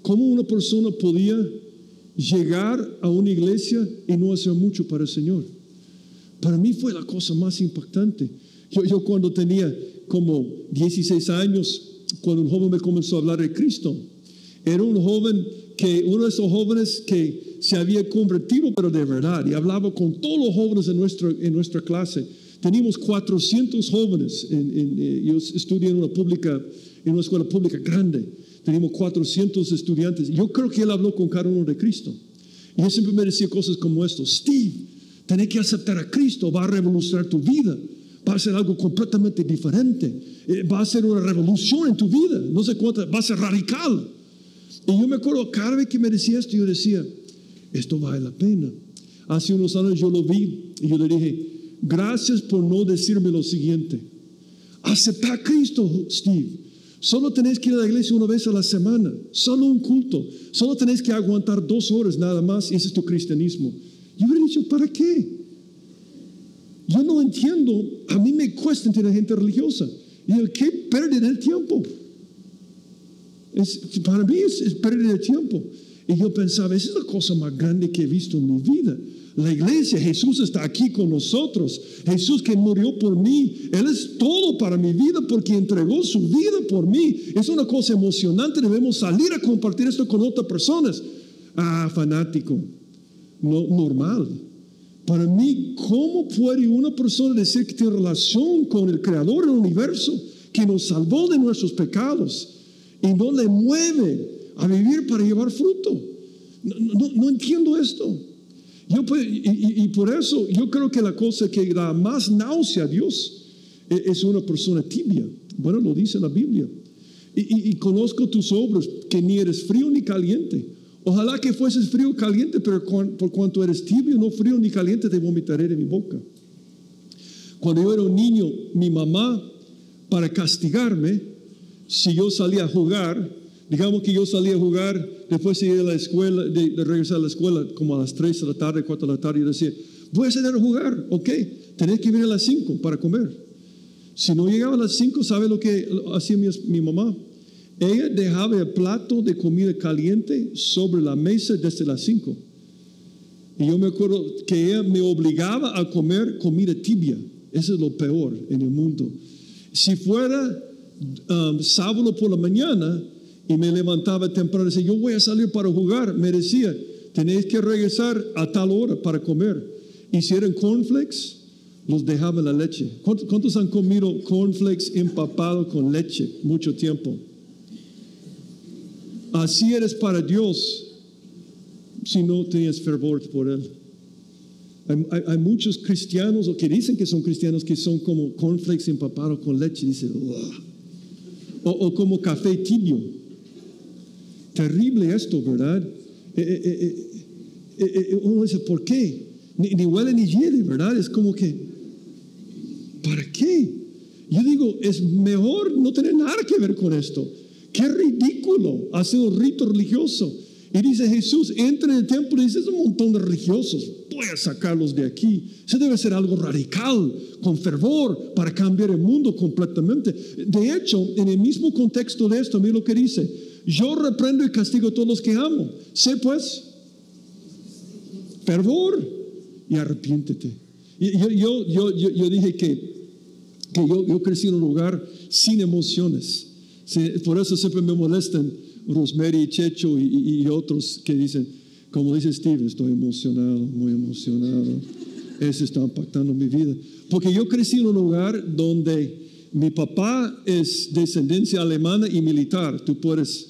cómo una persona podía llegar a una iglesia y no hacer mucho para el Señor. Para mí fue la cosa más impactante. Yo cuando tenía como 16 años, cuando un joven me comenzó a hablar de Cristo, era uno de esos jóvenes que se había convertido, pero de verdad, y hablaba con todos los jóvenes en nuestra clase. Teníamos 400 jóvenes. Yo estudié en una escuela pública grande. Teníamos 400 estudiantes. Yo creo que él habló con cada uno de Cristo. Y él siempre me decía cosas como esto: Steve, tenés que aceptar a Cristo, va a revolucionar tu vida. Va a ser algo completamente diferente. Va a ser una revolución en tu vida. No sé cuánto, va a ser radical. Y yo me acuerdo, cada vez que me decía esto, yo decía, esto vale la pena. Hace unos años yo lo vi y yo le dije, gracias por no decirme lo siguiente. Acepta a Cristo, Steve. Solo tenés que ir a la iglesia una vez a la semana. Solo un culto. Solo tenés que aguantar 2 horas nada más y ese es tu cristianismo. Yo hubiera dicho, ¿para qué? Yo no entiendo. A mí me cuesta entender gente religiosa. Y el que perder el tiempo. Para mí es perder el tiempo. Y yo pensaba, esa es la cosa más grande que he visto en mi vida. La iglesia, Jesús está aquí con nosotros. Jesús que murió por mí. Él es todo para mi vida porque entregó su vida por mí. Es una cosa emocionante. Debemos salir a compartir esto con otras personas. Fanático. No, normal. Para mí, ¿cómo puede una persona decir que tiene relación con el Creador del universo, que nos salvó de nuestros pecados y no le mueve a vivir para llevar fruto? No entiendo esto. Y por eso yo creo que la cosa que da más náusea a Dios es una persona tibia. Bueno, lo dice la Biblia. Y conozco tus obras, que ni eres frío ni caliente. Ojalá que fueses frío o caliente, pero por cuanto eres tibio, no frío ni caliente, te vomitaré de mi boca. Cuando yo era un niño, mi mamá, para castigarme, si yo salía a jugar, digamos que yo salía a jugar, después de ir a la escuela, de regresar a la escuela, como a las 3 de la tarde, 4 de la tarde, yo decía, voy a salir a jugar, ok, tenés que venir a las 5 para comer. Si no llegaba a las 5, ¿sabe lo que hacía mi mamá? Ella dejaba el plato de comida caliente sobre la mesa desde las 5. Y yo me acuerdo que ella me obligaba a comer comida tibia. Eso es lo peor en el mundo. Si fuera sábado por la mañana y me levantaba temprano y decía, yo voy a salir para jugar, me decía, tenéis que regresar a tal hora para comer. Y si eran cornflakes, los dejaba en la leche. ¿Cuántos han comido cornflakes empapados con leche mucho tiempo? Así eres para Dios si no tienes fervor por Él. Hay muchos cristianos o que dicen que son cristianos que son como cornflakes empapados con leche. Dicen, o como café tibio. Terrible esto, ¿verdad? Uno dice, ¿por qué? Ni huele ni hiede, ¿verdad? Es como que ¿Para qué? Yo digo, es mejor no tener nada que ver con esto. Qué ridículo hacer un rito religioso. Y dice Jesús, entra en el templo y dice, es un montón de religiosos, voy a sacarlos de aquí. Eso debe ser algo radical, con fervor, para cambiar el mundo completamente. De hecho, en el mismo contexto de esto, mira lo que dice, yo reprendo y castigo a todos los que amo. Sé pues, fervor y arrepiéntete. Yo dije que yo crecí en un lugar sin emociones. Por eso siempre me molestan Rosemary, Checho y otros que dicen, como dice Steve, estoy emocionado, muy emocionado. Eso está impactando mi vida. Porque yo crecí en un lugar donde mi papá es descendencia alemana y militar. Tú puedes,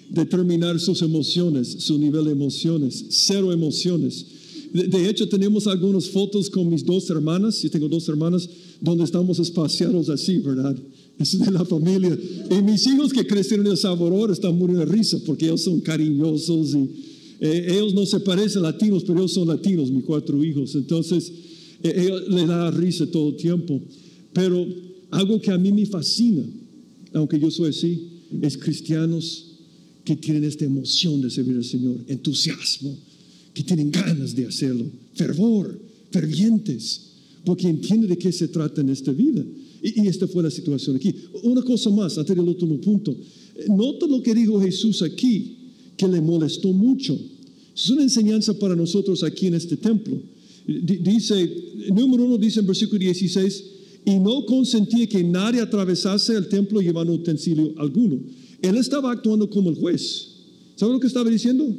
determinar sus emociones, su nivel de emociones, cero emociones. De hecho, tenemos algunas fotos con mis dos hermanas. Yo tengo dos hermanas donde estamos espaciados así, ¿verdad? Eso es de la familia. Y mis hijos que crecieron en El Salvador están muriendo de risa porque ellos son cariñosos y ellos no se parecen latinos, pero ellos son latinos, mis 4 hijos. Entonces, ellos les da risa todo el tiempo. Pero algo que a mí me fascina, aunque yo soy así, es cristianos que tienen esta emoción de servir al Señor, entusiasmo, que tienen ganas de hacerlo, fervor, fervientes, porque entienden de qué se trata en esta vida. Y esta fue la situación aquí. Una cosa más, antes del último punto. Nota lo que dijo Jesús aquí, que le molestó mucho. Es una enseñanza para nosotros aquí en este templo. Dice, número 1 dice en versículo 16, y no consentía que nadie atravesase el templo llevando utensilio alguno. Él estaba actuando como el juez. ¿Sabe lo que estaba diciendo?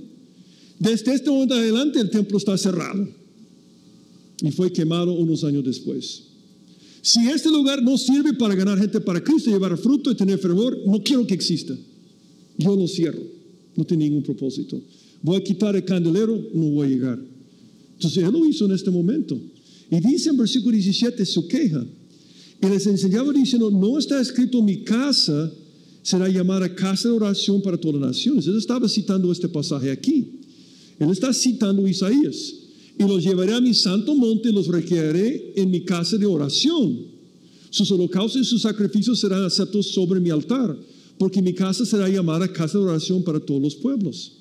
Desde este momento adelante el templo está cerrado. Y fue quemado unos años después. Si este lugar no sirve para ganar gente para Cristo, llevar fruto y tener fervor, no quiero que exista. Yo lo cierro. No tiene ningún propósito. Voy a quitar el candelero, no voy a llegar. Entonces él lo hizo en este momento. Y dice en versículo 17 su queja. Y les enseñaba diciendo, no está escrito mi casa será llamada casa de oración para todas las naciones. Él estaba citando este pasaje aquí. Él está citando Isaías. Y los llevaré a mi santo monte y los requeriré en mi casa de oración. Sus holocaustos y sus sacrificios serán aceptos sobre mi altar, porque mi casa será llamada casa de oración para todos los pueblos.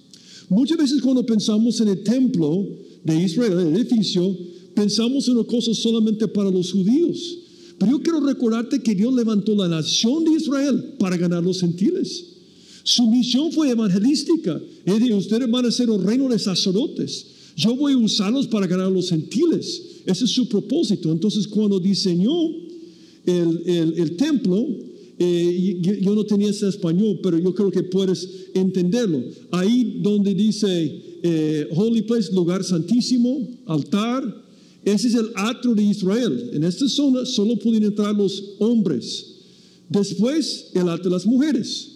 Muchas veces cuando pensamos en el templo de Israel, el edificio, pensamos en una cosa solamente para los judíos. Pero yo quiero recordarte que Dios levantó la nación de Israel para ganar los gentiles. Su misión fue evangelística. Él dijo, ustedes van a ser un reino de sacerdotes. Yo voy a usarlos para ganar a los gentiles. Ese es su propósito. Entonces, cuando diseñó el templo, yo no tenía ese español, pero yo creo que puedes entenderlo. Ahí donde dice Holy Place, lugar santísimo, altar, ese es el atrio de Israel. En esta zona solo pueden entrar los hombres. Después, el atrio de las mujeres.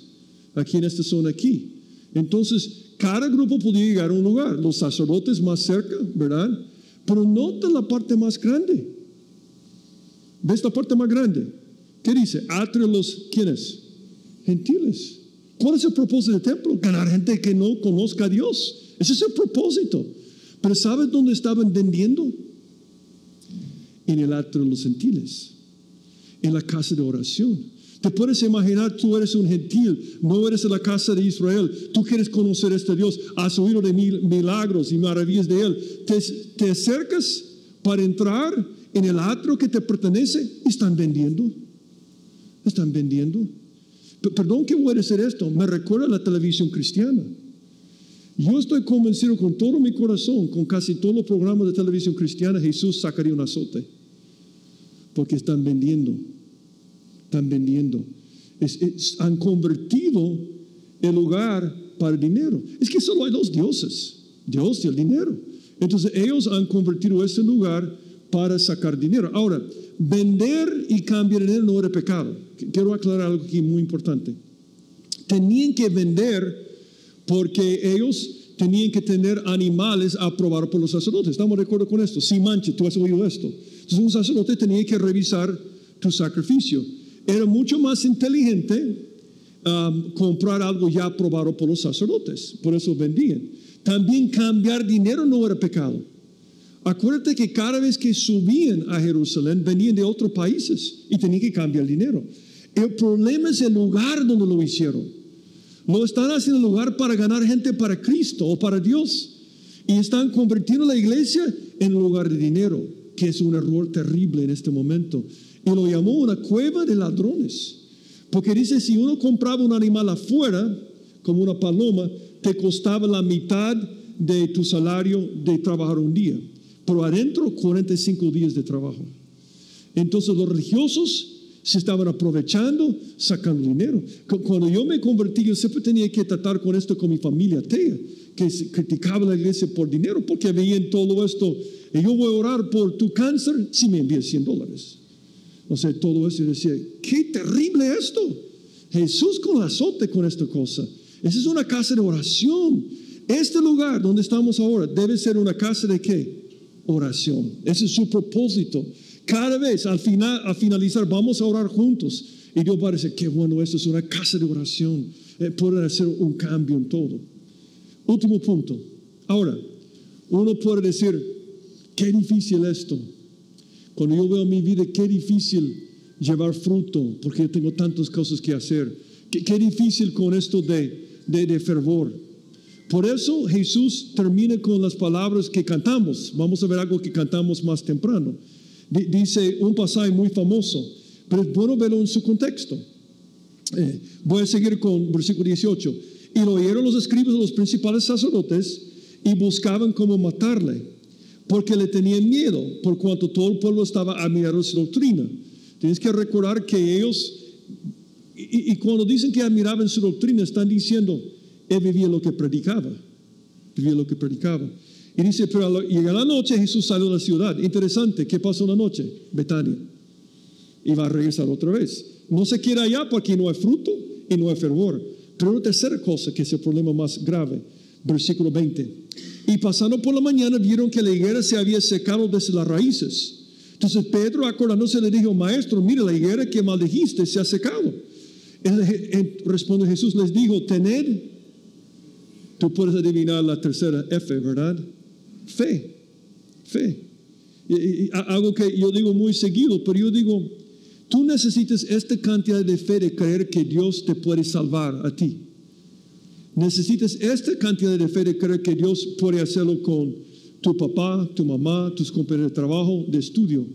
Aquí en esta zona aquí. Entonces, cada grupo podía llegar a un lugar, los sacerdotes más cerca, ¿verdad? Pero nota la parte más grande. ¿Ves la parte más grande? ¿Qué dice? Atrio los, ¿quiénes? Gentiles. ¿Cuál es el propósito del templo? Ganar gente que no conozca a Dios. Ese es el propósito. Pero ¿sabes dónde estaban vendiendo? En el atrio de los gentiles. En la casa de oración. Te puedes imaginar, tú eres un gentil, no eres de la casa de Israel, tú quieres conocer a este Dios, has oído de milagros y maravillas de Él, te acercas para entrar en el atrio que te pertenece, están vendiendo. Perdón que voy a decir esto, me recuerda a la televisión cristiana. Yo estoy convencido con todo mi corazón, con casi todos los programas de televisión cristiana, Jesús sacaría un azote, porque están vendiendo. Han convertido el lugar para el dinero. Es que solo hay 2 dioses, Dios y el dinero. Entonces ellos han convertido ese lugar para sacar dinero. Ahora, vender y cambiar dinero no era pecado. Quiero aclarar algo aquí muy importante. Tenían que vender porque ellos tenían que tener animales aprobados por los sacerdotes. ¿Estamos de acuerdo con esto? Sin mancha, tú has oído esto. Entonces un sacerdote tenía que revisar tu sacrificio. Era mucho más inteligente comprar algo ya aprobado por los sacerdotes. Por eso vendían. También cambiar dinero no era pecado. Acuérdate que cada vez que subían a Jerusalén, venían de otros países y tenían que cambiar el dinero. El problema es el lugar donde lo hicieron. Lo están haciendo lugar para ganar gente para Cristo o para Dios. Y están convirtiendo la iglesia en un lugar de dinero, que es un error terrible en este momento. Y lo llamó una cueva de ladrones. Porque dice, si uno compraba un animal afuera, como una paloma, te costaba la mitad de tu salario de trabajar un día. Pero adentro, 45 días de trabajo. Entonces los religiosos se estaban aprovechando, sacando dinero. Cuando yo me convertí, yo siempre tenía que tratar con esto con mi familia atea, que criticaba la iglesia por dinero, porque veían todo esto. Y yo voy a orar por tu cáncer si me envías $100. O sea, todo eso, yo decía, qué terrible esto. Jesús con el azote con esta cosa. Esa es una casa de oración. Este lugar donde estamos ahora debe ser una casa de ¿qué? Oración. Ese es su propósito. Cada vez al finalizar vamos a orar juntos. Y Dios va a decir, qué bueno, esto es una casa de oración. Pueden hacer un cambio en todo. Último punto. Ahora, uno puede decir, qué difícil esto. Cuando yo veo mi vida, qué difícil llevar fruto, porque yo tengo tantas cosas que hacer. Qué difícil con esto de fervor. Por eso Jesús termina con las palabras que cantamos. Vamos a ver algo que cantamos más temprano. Dice un pasaje muy famoso, pero es bueno verlo en su contexto. Voy a seguir con versículo 18. Y lo oyeron los escribas de los principales sacerdotes y buscaban cómo matarle, porque le tenían miedo, por cuanto todo el pueblo estaba admirando su doctrina. Tienes que recordar que ellos, y cuando dicen que admiraban su doctrina, están diciendo, él vivía lo que predicaba. Vivía lo que predicaba. Y dice, pero llega la noche, Jesús salió de la ciudad. Interesante, ¿qué pasó en la noche? Betania. Y va a regresar otra vez. No se quiere allá porque no hay fruto y no hay fervor. Pero una tercera cosa, que es el problema más grave. Versículo 20. Y pasando por la mañana, vieron que la higuera se había secado desde las raíces. Entonces Pedro, acordándose, le dijo, maestro, mire, la higuera que maldijiste se ha secado. Responde Jesús, les dijo, tened, tú puedes adivinar la tercera F, ¿verdad? Fe. Y algo que yo digo muy seguido, pero yo digo, tú necesitas esta cantidad de fe de creer que Dios te puede salvar a ti. Necesitas esta cantidad de fe de creer que Dios puede hacerlo con tu papá, tu mamá, tus compañeros de trabajo, de estudio.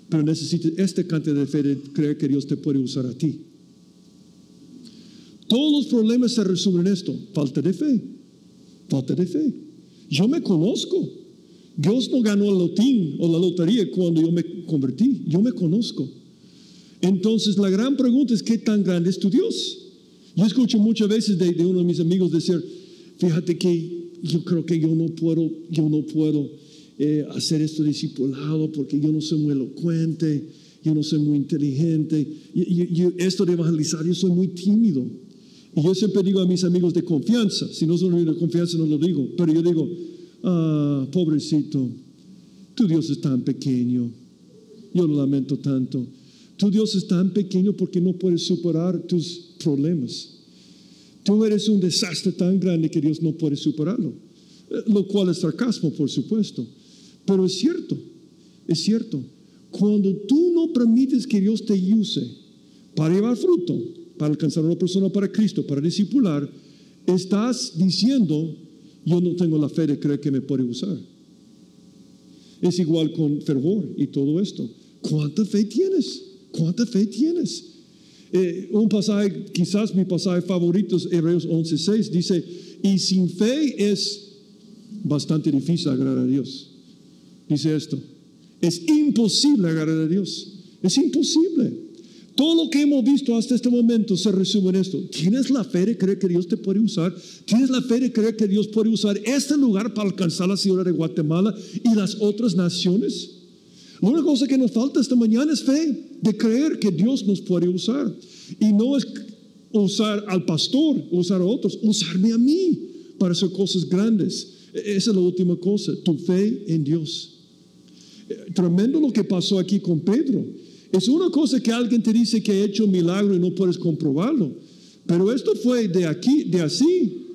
Pero necesitas esta cantidad de fe de creer que Dios te puede usar a ti. Todos los problemas se resumen en esto. Falta de fe. Falta de fe. Yo me conozco. Dios no ganó el lotín o la lotería cuando yo me convertí. Yo me conozco. Entonces la gran pregunta es, ¿qué tan grande es tu Dios? Yo escucho muchas veces de uno de mis amigos decir, fíjate que yo creo que yo no puedo hacer esto discipulado porque yo no soy muy elocuente, yo no soy muy inteligente, esto de evangelizar, yo soy muy tímido. Y yo siempre digo a mis amigos de confianza, si no son de confianza no lo digo, pero yo digo, pobrecito, tu Dios es tan pequeño, yo lo lamento tanto. Tu Dios es tan pequeño porque no puedes superar tus problemas. Tú eres un desastre tan grande que Dios no puede superarlo. Lo cual es sarcasmo, por supuesto. Pero es cierto, es cierto. Cuando tú no permites que Dios te use para llevar fruto, para alcanzar a una persona para Cristo, para discipular, estás diciendo, yo no tengo la fe de creer que me puede usar. Es igual con fervor y todo esto. ¿Cuánta fe tienes? ¿Cuánta fe tienes? Un pasaje, quizás mi pasaje favorito es Hebreos 11:6, dice, y sin fe es bastante difícil agradar a Dios. Dice esto, es imposible agradar a Dios. Es imposible. Todo lo que hemos visto hasta este momento se resume en esto. ¿Tienes la fe de creer que Dios te puede usar? ¿Tienes la fe de creer que Dios puede usar este lugar para alcanzar la ciudad de Guatemala y las otras naciones? La única cosa que nos falta esta mañana es fe de creer que Dios nos puede usar. Y no es usar al pastor, usar a otros, usarme a mí para hacer cosas grandes. Esa es la última cosa, tu fe en Dios. Tremendo lo que pasó aquí con Pedro. Es una cosa que alguien te dice que ha hecho un milagro y no puedes comprobarlo. Pero esto fue de aquí, de así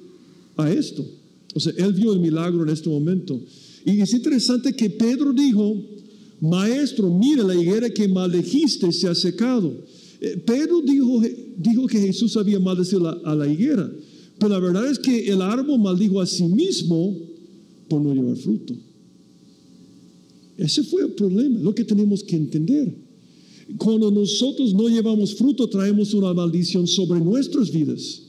a esto. O sea, él vio el milagro en este momento. Y es interesante que Pedro dijo, maestro, mira, la higuera que maldijiste se ha secado. Pedro dijo que Jesús había maldecido a la higuera, pero la verdad es que el árbol maldijo a sí mismo por no llevar fruto. Ese fue el problema, lo que tenemos que entender. Cuando nosotros no llevamos fruto, traemos una maldición sobre nuestras vidas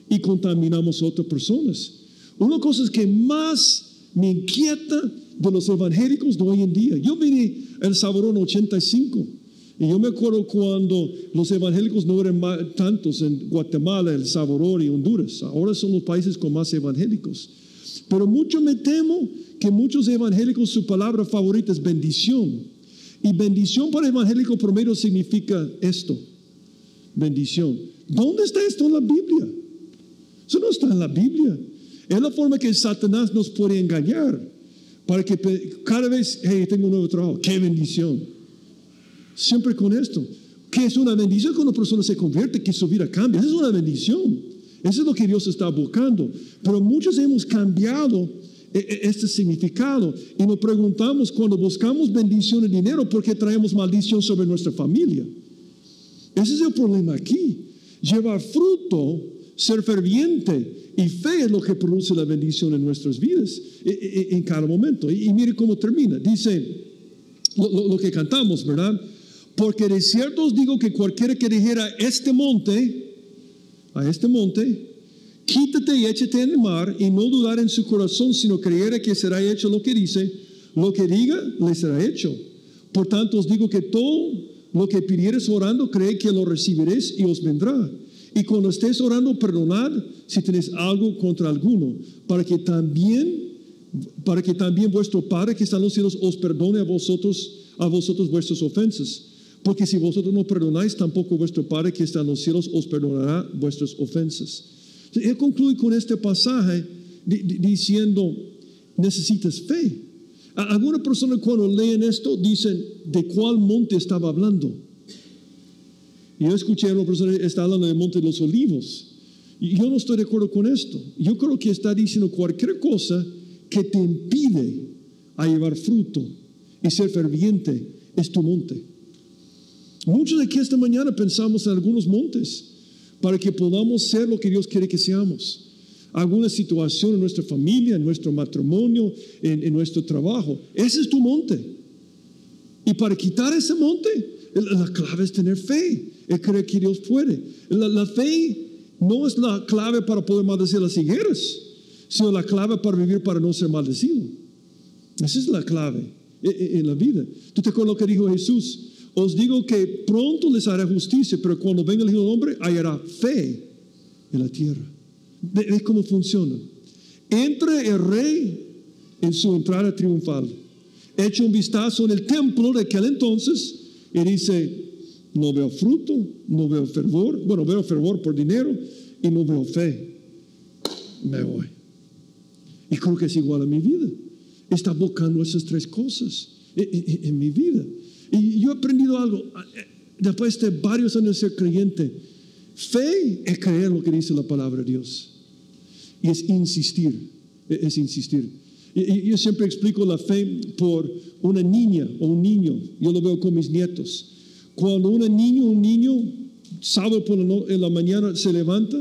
y contaminamos a otras personas. Una de las cosas que más me inquieta de los evangélicos de hoy en día. Yo vine a El Salvador en 85 y yo me acuerdo cuando los evangélicos no eran tantos en Guatemala, El Salvador y Honduras. Ahora son los países con más evangélicos. Pero mucho me temo que muchos evangélicos, su palabra favorita es bendición. Y bendición para evangélico promedio significa esto: bendición. ¿Dónde está esto en la Biblia? Eso no está en la Biblia. Es la forma que Satanás nos puede engañar para que cada vez, hey, tengo un nuevo trabajo, qué bendición. Siempre con esto, que es una bendición cuando una persona se convierte, que su vida cambia. Esa es una bendición. Eso es lo que Dios está buscando. Pero muchos hemos cambiado este significado y nos preguntamos, cuando buscamos bendición en dinero, ¿por qué traemos maldición sobre nuestra familia? Ese es el problema aquí. Llevar fruto, ser ferviente y fe es lo que produce la bendición en nuestras vidas en cada momento. Y mire cómo termina. Dice lo que cantamos, ¿verdad? Porque de cierto os digo que cualquiera que dijera a este monte, quítate y échate en el mar, y no dudar en su corazón, sino creyera que será hecho lo que dice, lo que diga le será hecho. Por tanto os digo que todo lo que pidieres orando, creed que lo recibiréis y os vendrá. Y cuando estés orando, perdonad si tenéis algo contra alguno, para que también vuestro Padre que está en los cielos os perdone a vosotros vuestras ofensas. Porque si vosotros no perdonáis, tampoco vuestro Padre que está en los cielos os perdonará vuestras ofensas. Él concluye con este pasaje diciendo, necesitas fe. Algunas personas cuando leen esto dicen, ¿de cuál monte estaba hablando? Y yo escuché a una persona que está hablando del monte de los olivos. Y yo no estoy de acuerdo con esto. Yo creo que está diciendo cualquier cosa que te impide a llevar fruto y ser ferviente es tu monte. Muchos de aquí esta mañana pensamos en algunos montes para que podamos ser lo que Dios quiere que seamos. Alguna situación en nuestra familia, en nuestro matrimonio, en nuestro trabajo. Ese es tu monte. Y para quitar ese monte, la clave es tener fe. Es creer que Dios puede. La fe no es la clave para poder maldecir las higueras, sino la clave para vivir para no ser maldecido. Esa es la clave en la vida. ¿Tú te acuerdas lo que dijo Jesús? Os digo que pronto les hará justicia, pero cuando venga el Hijo del Hombre, hallará fe en la tierra. ¿Ves cómo funciona? Entra el rey en su entrada triunfal. Echa un vistazo en el templo de aquel entonces y dice, no veo fruto, no veo fervor. Bueno, veo fervor por dinero y no veo fe. Me voy. Y creo que es igual a mi vida. Está buscando esas tres cosas en mi vida. Y yo he aprendido algo, después de varios años de ser creyente. Fe es creer lo que dice la palabra de Dios. Y es insistir, Y yo siempre explico la fe por una niña o un niño. Yo lo veo con mis nietos. Cuando un niño, sábado en la mañana se levanta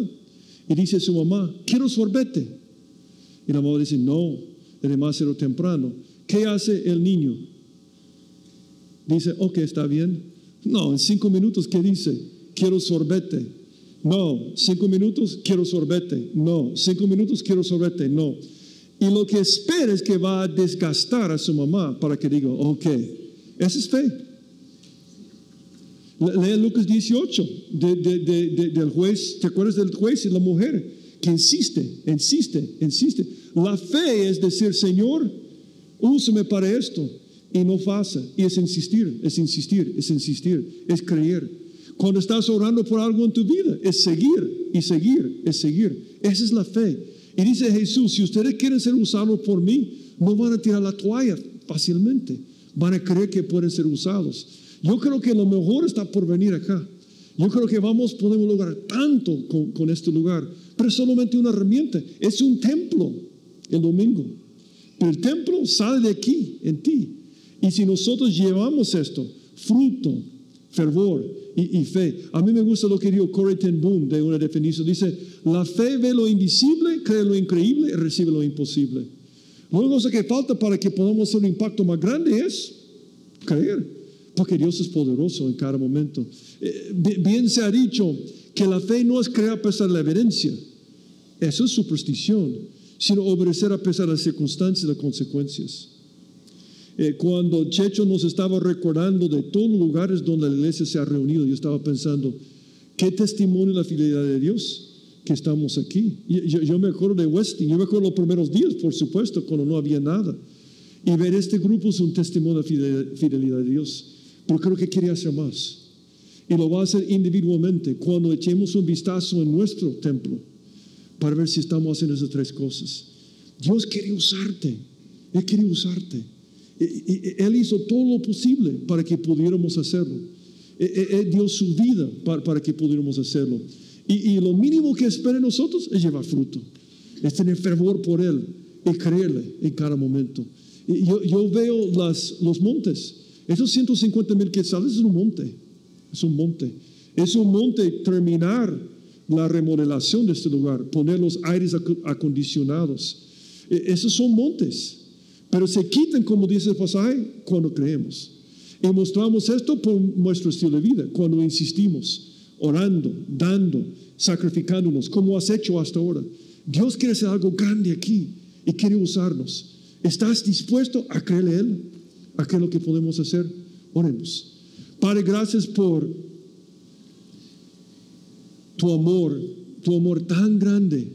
y dice a su mamá, quiero sorbete. Y la mamá dice, no, es demasiado temprano. ¿Qué hace el niño? Dice, ok, está bien. No, en 5 minutos, ¿qué dice? Quiero sorbete. No, 5 minutos, quiero sorbete. No, 5 minutos, quiero sorbete. No. Y lo que espera es que va a desgastar a su mamá para que diga, ok, esa es fe. Lea Lucas 18 del juez. ¿Te acuerdas del juez y la mujer? Que insiste. La fe es decir, Señor, úsame para esto. Y no pasa. Y es insistir. Es creer. Cuando estás orando por algo en tu vida, es seguir. Esa es la fe. Y dice Jesús, si ustedes quieren ser usados por mí, no van a tirar la toalla fácilmente. Van a creer que pueden ser usados. Yo creo que lo mejor está por venir acá. Yo creo que podemos lograr tanto con este lugar. Pero es solamente una herramienta. Es un templo el domingo. Pero el templo sale de aquí, en ti. Y si nosotros llevamos esto, fruto, fervor y fe. A mí me gusta lo que dijo Corrie ten Boom de una definición. Dice, la fe ve lo invisible, cree lo increíble y recibe lo imposible. La única cosa que falta para que podamos hacer un impacto más grande es creer. Porque Dios es poderoso en cada momento. Bien se ha dicho que la fe no es creer a pesar de la evidencia. Eso es superstición. Sino obedecer a pesar de las circunstancias y las consecuencias. Cuando Checho nos estaba recordando de todos los lugares donde la iglesia se ha reunido, yo estaba pensando, ¿qué testimonio de la fidelidad de Dios que estamos aquí? Yo me acuerdo de Westing, yo me acuerdo los primeros días, por supuesto, cuando no había nada. Y ver este grupo es un testimonio de fidelidad de Dios. Pero creo que quería hacer más. Y lo va a hacer individualmente cuando echemos un vistazo en nuestro templo para ver si estamos haciendo esas tres cosas. Dios quiere usarte. Él quiere usarte. Él hizo todo lo posible para que pudiéramos hacerlo. Él dio su vida para que pudiéramos hacerlo. Y lo mínimo que espera de nosotros es llevar fruto. Es tener fervor por Él y creerle en cada momento. Yo veo los montes. Esos 150,000 quetzales es un monte. Es un monte. Es un monte terminar la remodelación de este lugar, poner los aires acondicionados. Esos son montes. Pero se quitan, como dice el pasaje, cuando creemos. Y mostramos esto por nuestro estilo de vida, cuando insistimos, orando, dando, sacrificándonos, como has hecho hasta ahora. Dios quiere hacer algo grande aquí y quiere usarnos. ¿Estás dispuesto a creerle a Él? ¿A qué es lo que podemos hacer? Oremos. Padre, gracias por tu amor tan grande.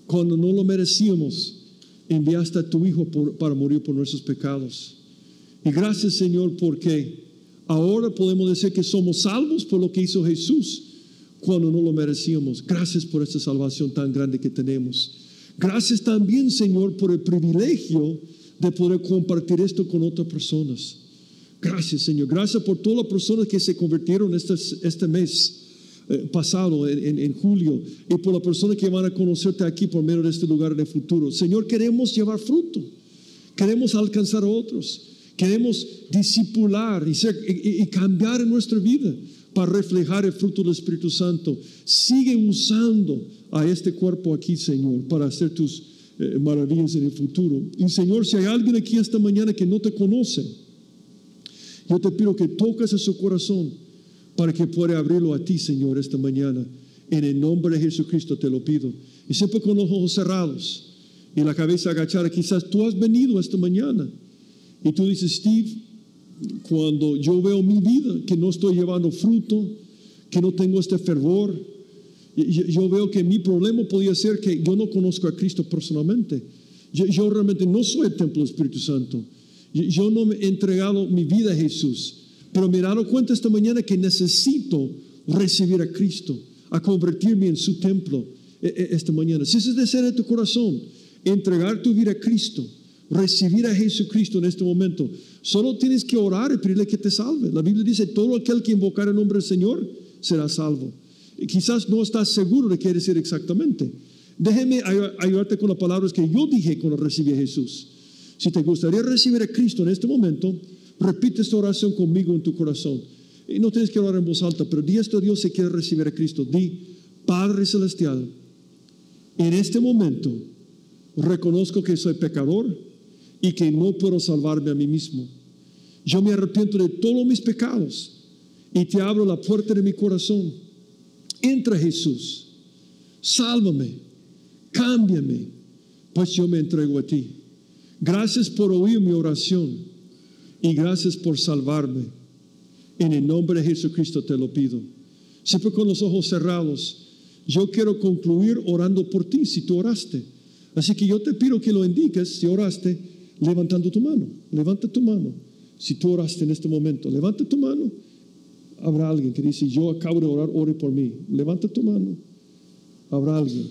Cuando no lo merecíamos, enviaste a tu Hijo para morir por nuestros pecados. Y gracias, Señor, porque ahora podemos decir que somos salvos por lo que hizo Jesús cuando no lo merecíamos. Gracias por esta salvación tan grande que tenemos. Gracias también, Señor, por el privilegio de poder compartir esto con otras personas. Gracias, Señor. Gracias por todas las personas que se convirtieron este mes pasado, en julio, y por las personas que van a conocerte aquí por medio de este lugar en el futuro. Señor, queremos llevar fruto. Queremos alcanzar a otros. Queremos discipular y cambiar en nuestra vida para reflejar el fruto del Espíritu Santo. Sigue usando a este cuerpo aquí, Señor, para hacer tus maravillas en el futuro. Y Señor, si hay alguien aquí esta mañana que no te conoce, yo te pido que toques a su corazón para que pueda abrirlo a ti, Señor, esta mañana. En el nombre de Jesucristo te lo pido. Y siempre con los ojos cerrados y la cabeza agachada. Quizás tú has venido esta mañana y tú dices, Steve, cuando yo veo mi vida, que no estoy llevando fruto, que no tengo este fervor, yo veo que mi problema podría ser que yo no conozco a Cristo personalmente. Yo realmente no soy el templo del Espíritu Santo. Yo no me he entregado mi vida a Jesús. Pero me he dado cuenta esta mañana que necesito recibir a Cristo, a convertirme en su templo esta mañana. Si ese es deseo de tu corazón, entregar tu vida a Cristo, recibir a Jesucristo en este momento, solo tienes que orar y pedirle que te salve. La Biblia dice, todo aquel que invocar el nombre del Señor será salvo. Y quizás no estás seguro de qué decir exactamente. Déjeme ayudarte con las palabras que yo dije cuando recibí a Jesús. Si te gustaría recibir a Cristo en este momento, repite esta oración conmigo en tu corazón. Y no tienes que orar en voz alta, pero di esto a Dios si quieres recibir a Cristo. Di, Padre Celestial, en este momento reconozco que soy pecador y que no puedo salvarme a mí mismo. Yo me arrepiento de todos mis pecados y te abro la puerta de mi corazón. Entra, Jesús, sálvame, cámbiame, pues yo me entrego a ti. Gracias por oír mi oración y gracias por salvarme. En el nombre de Jesucristo te lo pido. Siempre con los ojos cerrados. Yo quiero concluir orando por ti si tú oraste. Así que yo te pido que lo indiques si oraste levantando tu mano. Levanta tu mano. Si tú oraste en este momento, levanta tu mano. Habrá alguien que dice, yo acabo de orar, ore por mí. Levanta tu mano. Habrá alguien.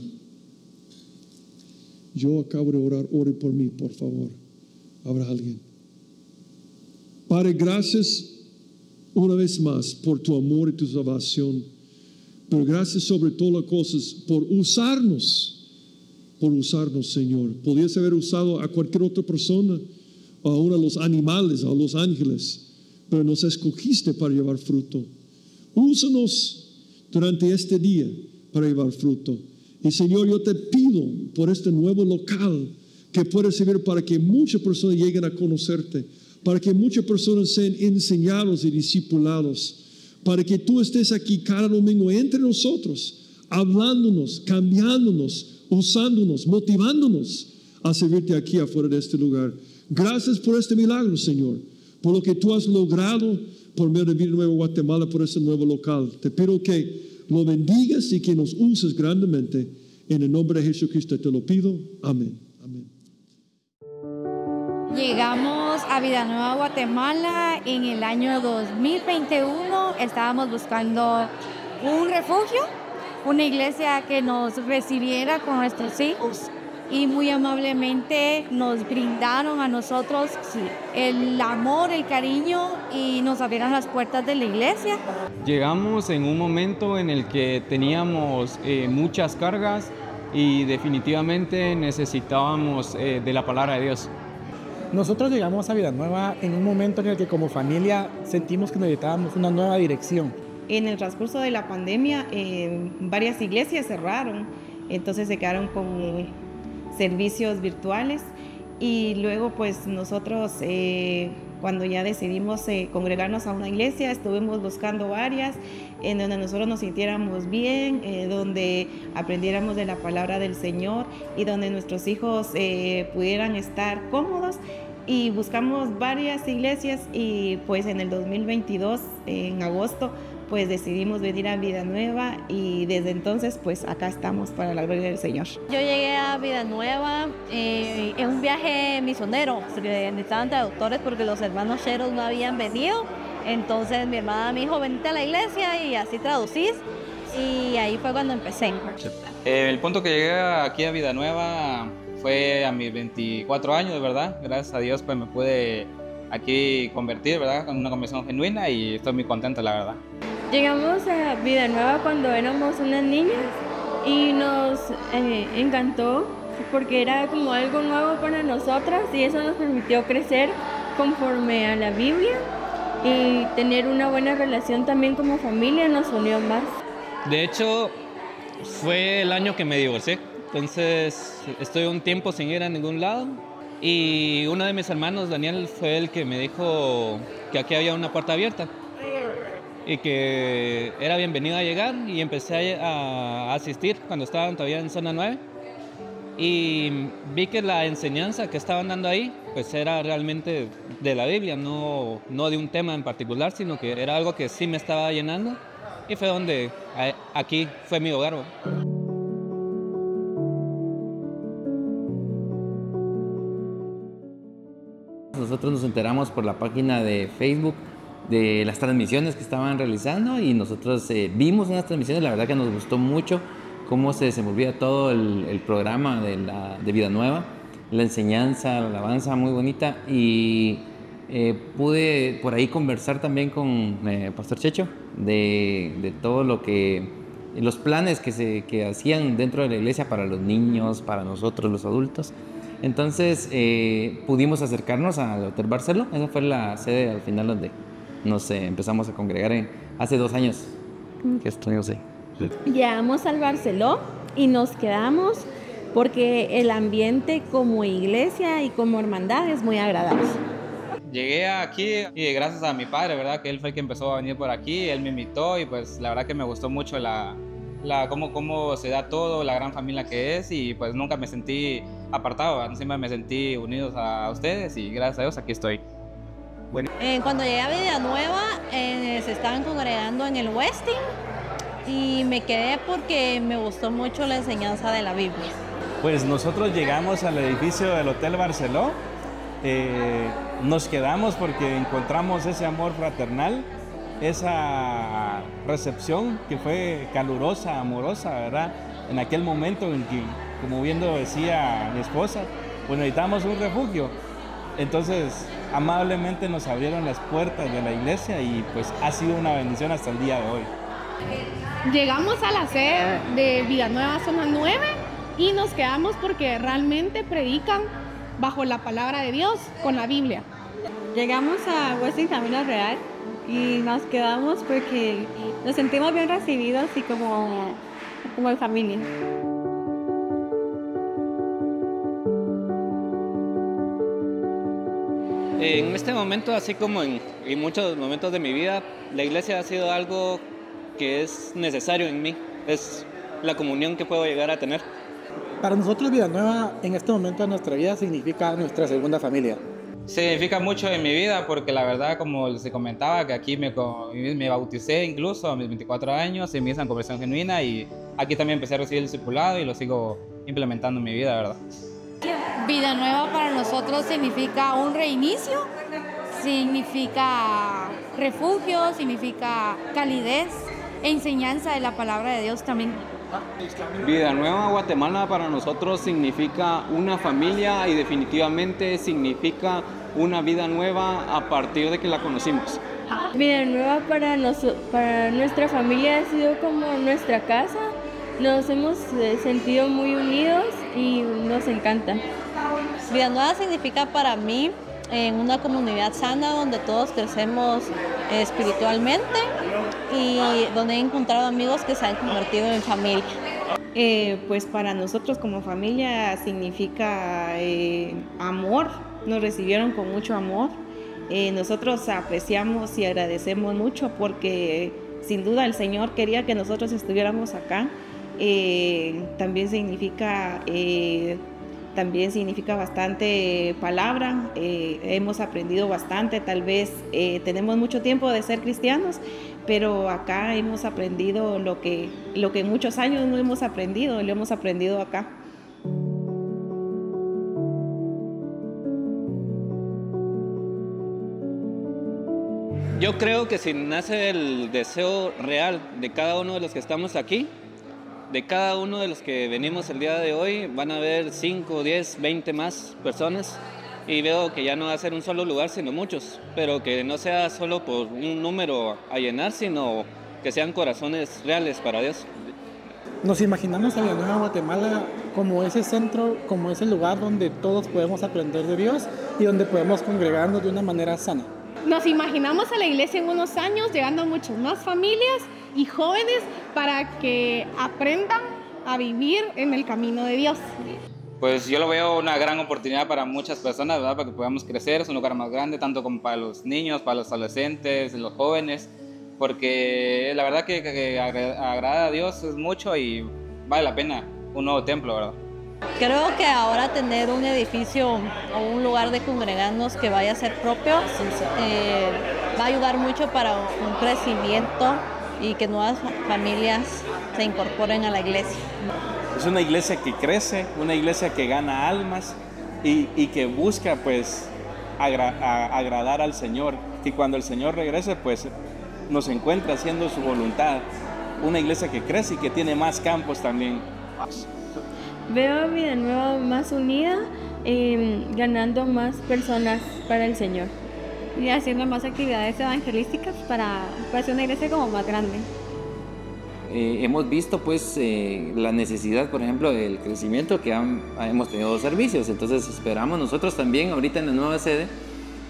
Yo acabo de orar, ore por mí, por favor. Habrá alguien. Padre, gracias una vez más por tu amor y tu salvación. Pero gracias sobre todas las cosas por usarnos por usarnos, Señor. Podías haber usado a cualquier otra persona, o aún a los animales, a los ángeles, pero nos escogiste para llevar fruto. Úsanos durante este día para llevar fruto. Y Señor, yo te pido por este nuevo local que pueda servir para que muchas personas lleguen a conocerte, para que muchas personas sean enseñados y discipulados, para que tú estés aquí cada domingo entre nosotros, hablándonos, cambiándonos, usándonos, motivándonos a servirte aquí afuera de este lugar. Gracias por este milagro, Señor, por lo que tú has logrado por medio de Vida Nueva Guatemala, por este nuevo local. Te pido que lo bendigas y que nos uses grandemente. En el nombre de Jesucristo te lo pido. Amén. Amén. Llegamos a Vida Nueva Guatemala en el año 2021. Estábamos buscando un refugio, una iglesia que nos recibiera con nuestros hijos, y muy amablemente nos brindaron a nosotros el amor, el cariño, y nos abrieron las puertas de la iglesia. Llegamos en un momento en el que teníamos muchas cargas y definitivamente necesitábamos de la palabra de Dios. Nosotros llegamos a Vida Nueva en un momento en el que como familia sentimos que necesitábamos una nueva dirección. En el transcurso de la pandemia, varias iglesias cerraron, entonces se quedaron con servicios virtuales, y luego pues nosotros cuando ya decidimos congregarnos a una iglesia, estuvimos buscando varias en donde nosotros nos sintiéramos bien, donde aprendiéramos de la palabra del Señor y donde nuestros hijos pudieran estar cómodos, y buscamos varias iglesias, y pues en el 2022, en agosto, pues decidimos venir a Vida Nueva, y desde entonces pues acá estamos para la gloria del Señor. Yo llegué a Vida Nueva en un viaje misionero, necesitaban traductores porque los hermanos cheros no habían venido. Entonces mi hermana me dijo, venite a la iglesia y así traducís, y ahí fue cuando empecé. El punto que llegué aquí a Vida Nueva fue a mis 24 años, ¿verdad? Gracias a Dios pues me pude aquí convertir, ¿verdad? Con una conversión genuina, y estoy muy contento, la verdad. Llegamos a Vida Nueva cuando éramos unas niñas y nos encantó porque era como algo nuevo para nosotras, y eso nos permitió crecer conforme a la Biblia, y tener una buena relación también como familia nos unió más. De hecho, fue el año que me divorcié, entonces estoy un tiempo sin ir a ningún lado, y uno de mis hermanos, Daniel, fue el que me dijo que aquí había una puerta abierta y que era bienvenido a llegar, y empecé a asistir cuando estaban todavía en zona 9, y vi que la enseñanza que estaban dando ahí pues era realmente de la Biblia, no de un tema en particular, sino que era algo que sí me estaba llenando, y fue donde aquí fue mi hogar. Nosotros nos enteramos por la página de Facebook de las transmisiones que estaban realizando, y nosotros vimos unas transmisiones. La verdad que nos gustó mucho cómo se desenvolvía todo el programa de Vida Nueva, la enseñanza, la alabanza muy bonita, y pude por ahí conversar también con Pastor Checho de todo lo que, los planes que hacían dentro de la iglesia para los niños, para nosotros los adultos. Entonces pudimos acercarnos al Hotel Barceló. Esa fue la sede al final donde nos empezamos a congregar hace 2 años que estuvimos ahí. Llegamos al Barceló y nos quedamos porque el ambiente como iglesia y como hermandad es muy agradable. Llegué aquí y gracias a mi padre, ¿verdad? Que él fue el que empezó a venir por aquí, él me invitó, y pues la verdad que me gustó mucho cómo se da todo, la gran familia que es, y pues nunca me sentí apartado, siempre me sentí unidos a ustedes, y gracias a Dios aquí estoy. Bueno. Cuando llegué a Vida Nueva se estaban congregando en el Westin, y me quedé porque me gustó mucho la enseñanza de la Biblia. Pues nosotros llegamos al edificio del Hotel Barceló, nos quedamos porque encontramos ese amor fraternal, esa recepción que fue calurosa, amorosa, ¿verdad? En aquel momento en que, como bien lo decía mi esposa, pues necesitamos un refugio. Entonces, amablemente nos abrieron las puertas de la iglesia, y pues ha sido una bendición hasta el día de hoy. Llegamos a la sede de Vida Nueva Zona 9 y nos quedamos porque realmente predican bajo la palabra de Dios, con la Biblia. Llegamos a Wesley Camino Real y nos quedamos porque nos sentimos bien recibidos y como en familia. En este momento, así como en muchos momentos de mi vida, la iglesia ha sido algo que es necesario en mí. Es la comunión que puedo llegar a tener. Para nosotros Vida Nueva en este momento de nuestra vida significa nuestra segunda familia. Significa mucho en mi vida porque la verdad, como les comentaba, que aquí me bauticé incluso a mis 24 años en misa en conversión genuina, y aquí también empecé a recibir el discipulado y lo sigo implementando en mi vida, ¿verdad? Vida Nueva para nosotros significa un reinicio, significa refugio, significa calidez, enseñanza de la palabra de Dios también. Vida Nueva Guatemala para nosotros significa una familia y definitivamente significa una vida nueva a partir de que la conocimos. Vida Nueva para nuestra familia ha sido como nuestra casa. Nos hemos sentido muy unidos y nos encanta. Vida Nueva significa para mí una comunidad sana donde todos crecemos espiritualmente y donde he encontrado amigos que se han convertido en familia. Pues para nosotros como familia significa amor, nos recibieron con mucho amor. Nosotros apreciamos y agradecemos mucho porque sin duda el Señor quería que nosotros estuviéramos acá. También significa bastante palabra, hemos aprendido bastante, tal vez tenemos mucho tiempo de ser cristianos, pero acá hemos aprendido lo que en muchos años no hemos aprendido, lo hemos aprendido acá. Yo creo que si nace el deseo real de cada uno de los que estamos aquí, de cada uno de los que venimos el día de hoy, van a haber 5, 10, 20 más personas, y veo que ya no va a ser un solo lugar, sino muchos, pero que no sea solo por un número a llenar, sino que sean corazones reales para Dios. Nos imaginamos a Vida Nueva Guatemala como ese centro, como ese lugar donde todos podemos aprender de Dios y donde podemos congregarnos de una manera sana. Nos imaginamos a la iglesia en unos años llegando a muchas más familias y jóvenes para que aprendan a vivir en el camino de Dios. Pues yo lo veo una gran oportunidad para muchas personas, ¿verdad? Para que podamos crecer. Es un lugar más grande, tanto como para los niños, para los adolescentes, los jóvenes, porque la verdad que agrada a Dios es mucho y vale la pena un nuevo templo, ¿verdad? Creo que ahora tener un edificio o un lugar de congregarnos que vaya a ser propio va a ayudar mucho para un crecimiento y que nuevas familias se incorporen a la iglesia. Es una iglesia que crece, una iglesia que gana almas y que busca pues agradar al Señor, y cuando el Señor regrese pues nos encuentra haciendo su voluntad. Una iglesia que crece y que tiene más campos también. Veo a Vida Nueva más unida, ganando más personas para el Señor. Y haciendo más actividades evangelísticas para ser una iglesia como más grande. Hemos visto pues la necesidad, por ejemplo, del crecimiento que hemos tenido 2 servicios, entonces esperamos nosotros también ahorita en la nueva sede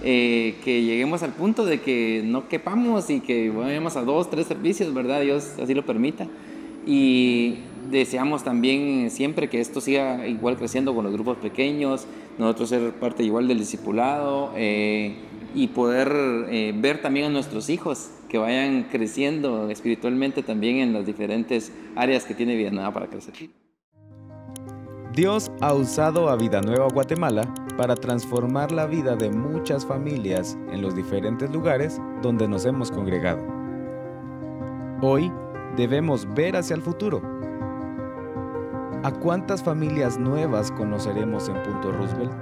que lleguemos al punto de que no quepamos y que vayamos a 2, 3 servicios, ¿verdad? Dios así lo permita, y deseamos también siempre que esto siga igual creciendo con los grupos pequeños, nosotros ser parte igual del discipulado y poder ver también a nuestros hijos que vayan creciendo espiritualmente también en las diferentes áreas que tiene Vida Nueva para crecer. Dios ha usado a Vida Nueva Guatemala para transformar la vida de muchas familias en los diferentes lugares donde nos hemos congregado. Hoy debemos ver hacia el futuro. ¿A cuántas familias nuevas conoceremos en Punto Roosevelt?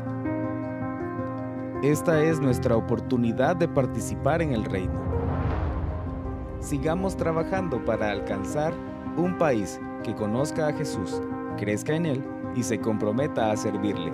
Esta es nuestra oportunidad de participar en el reino. Sigamos trabajando para alcanzar un país que conozca a Jesús, crezca en Él y se comprometa a servirle.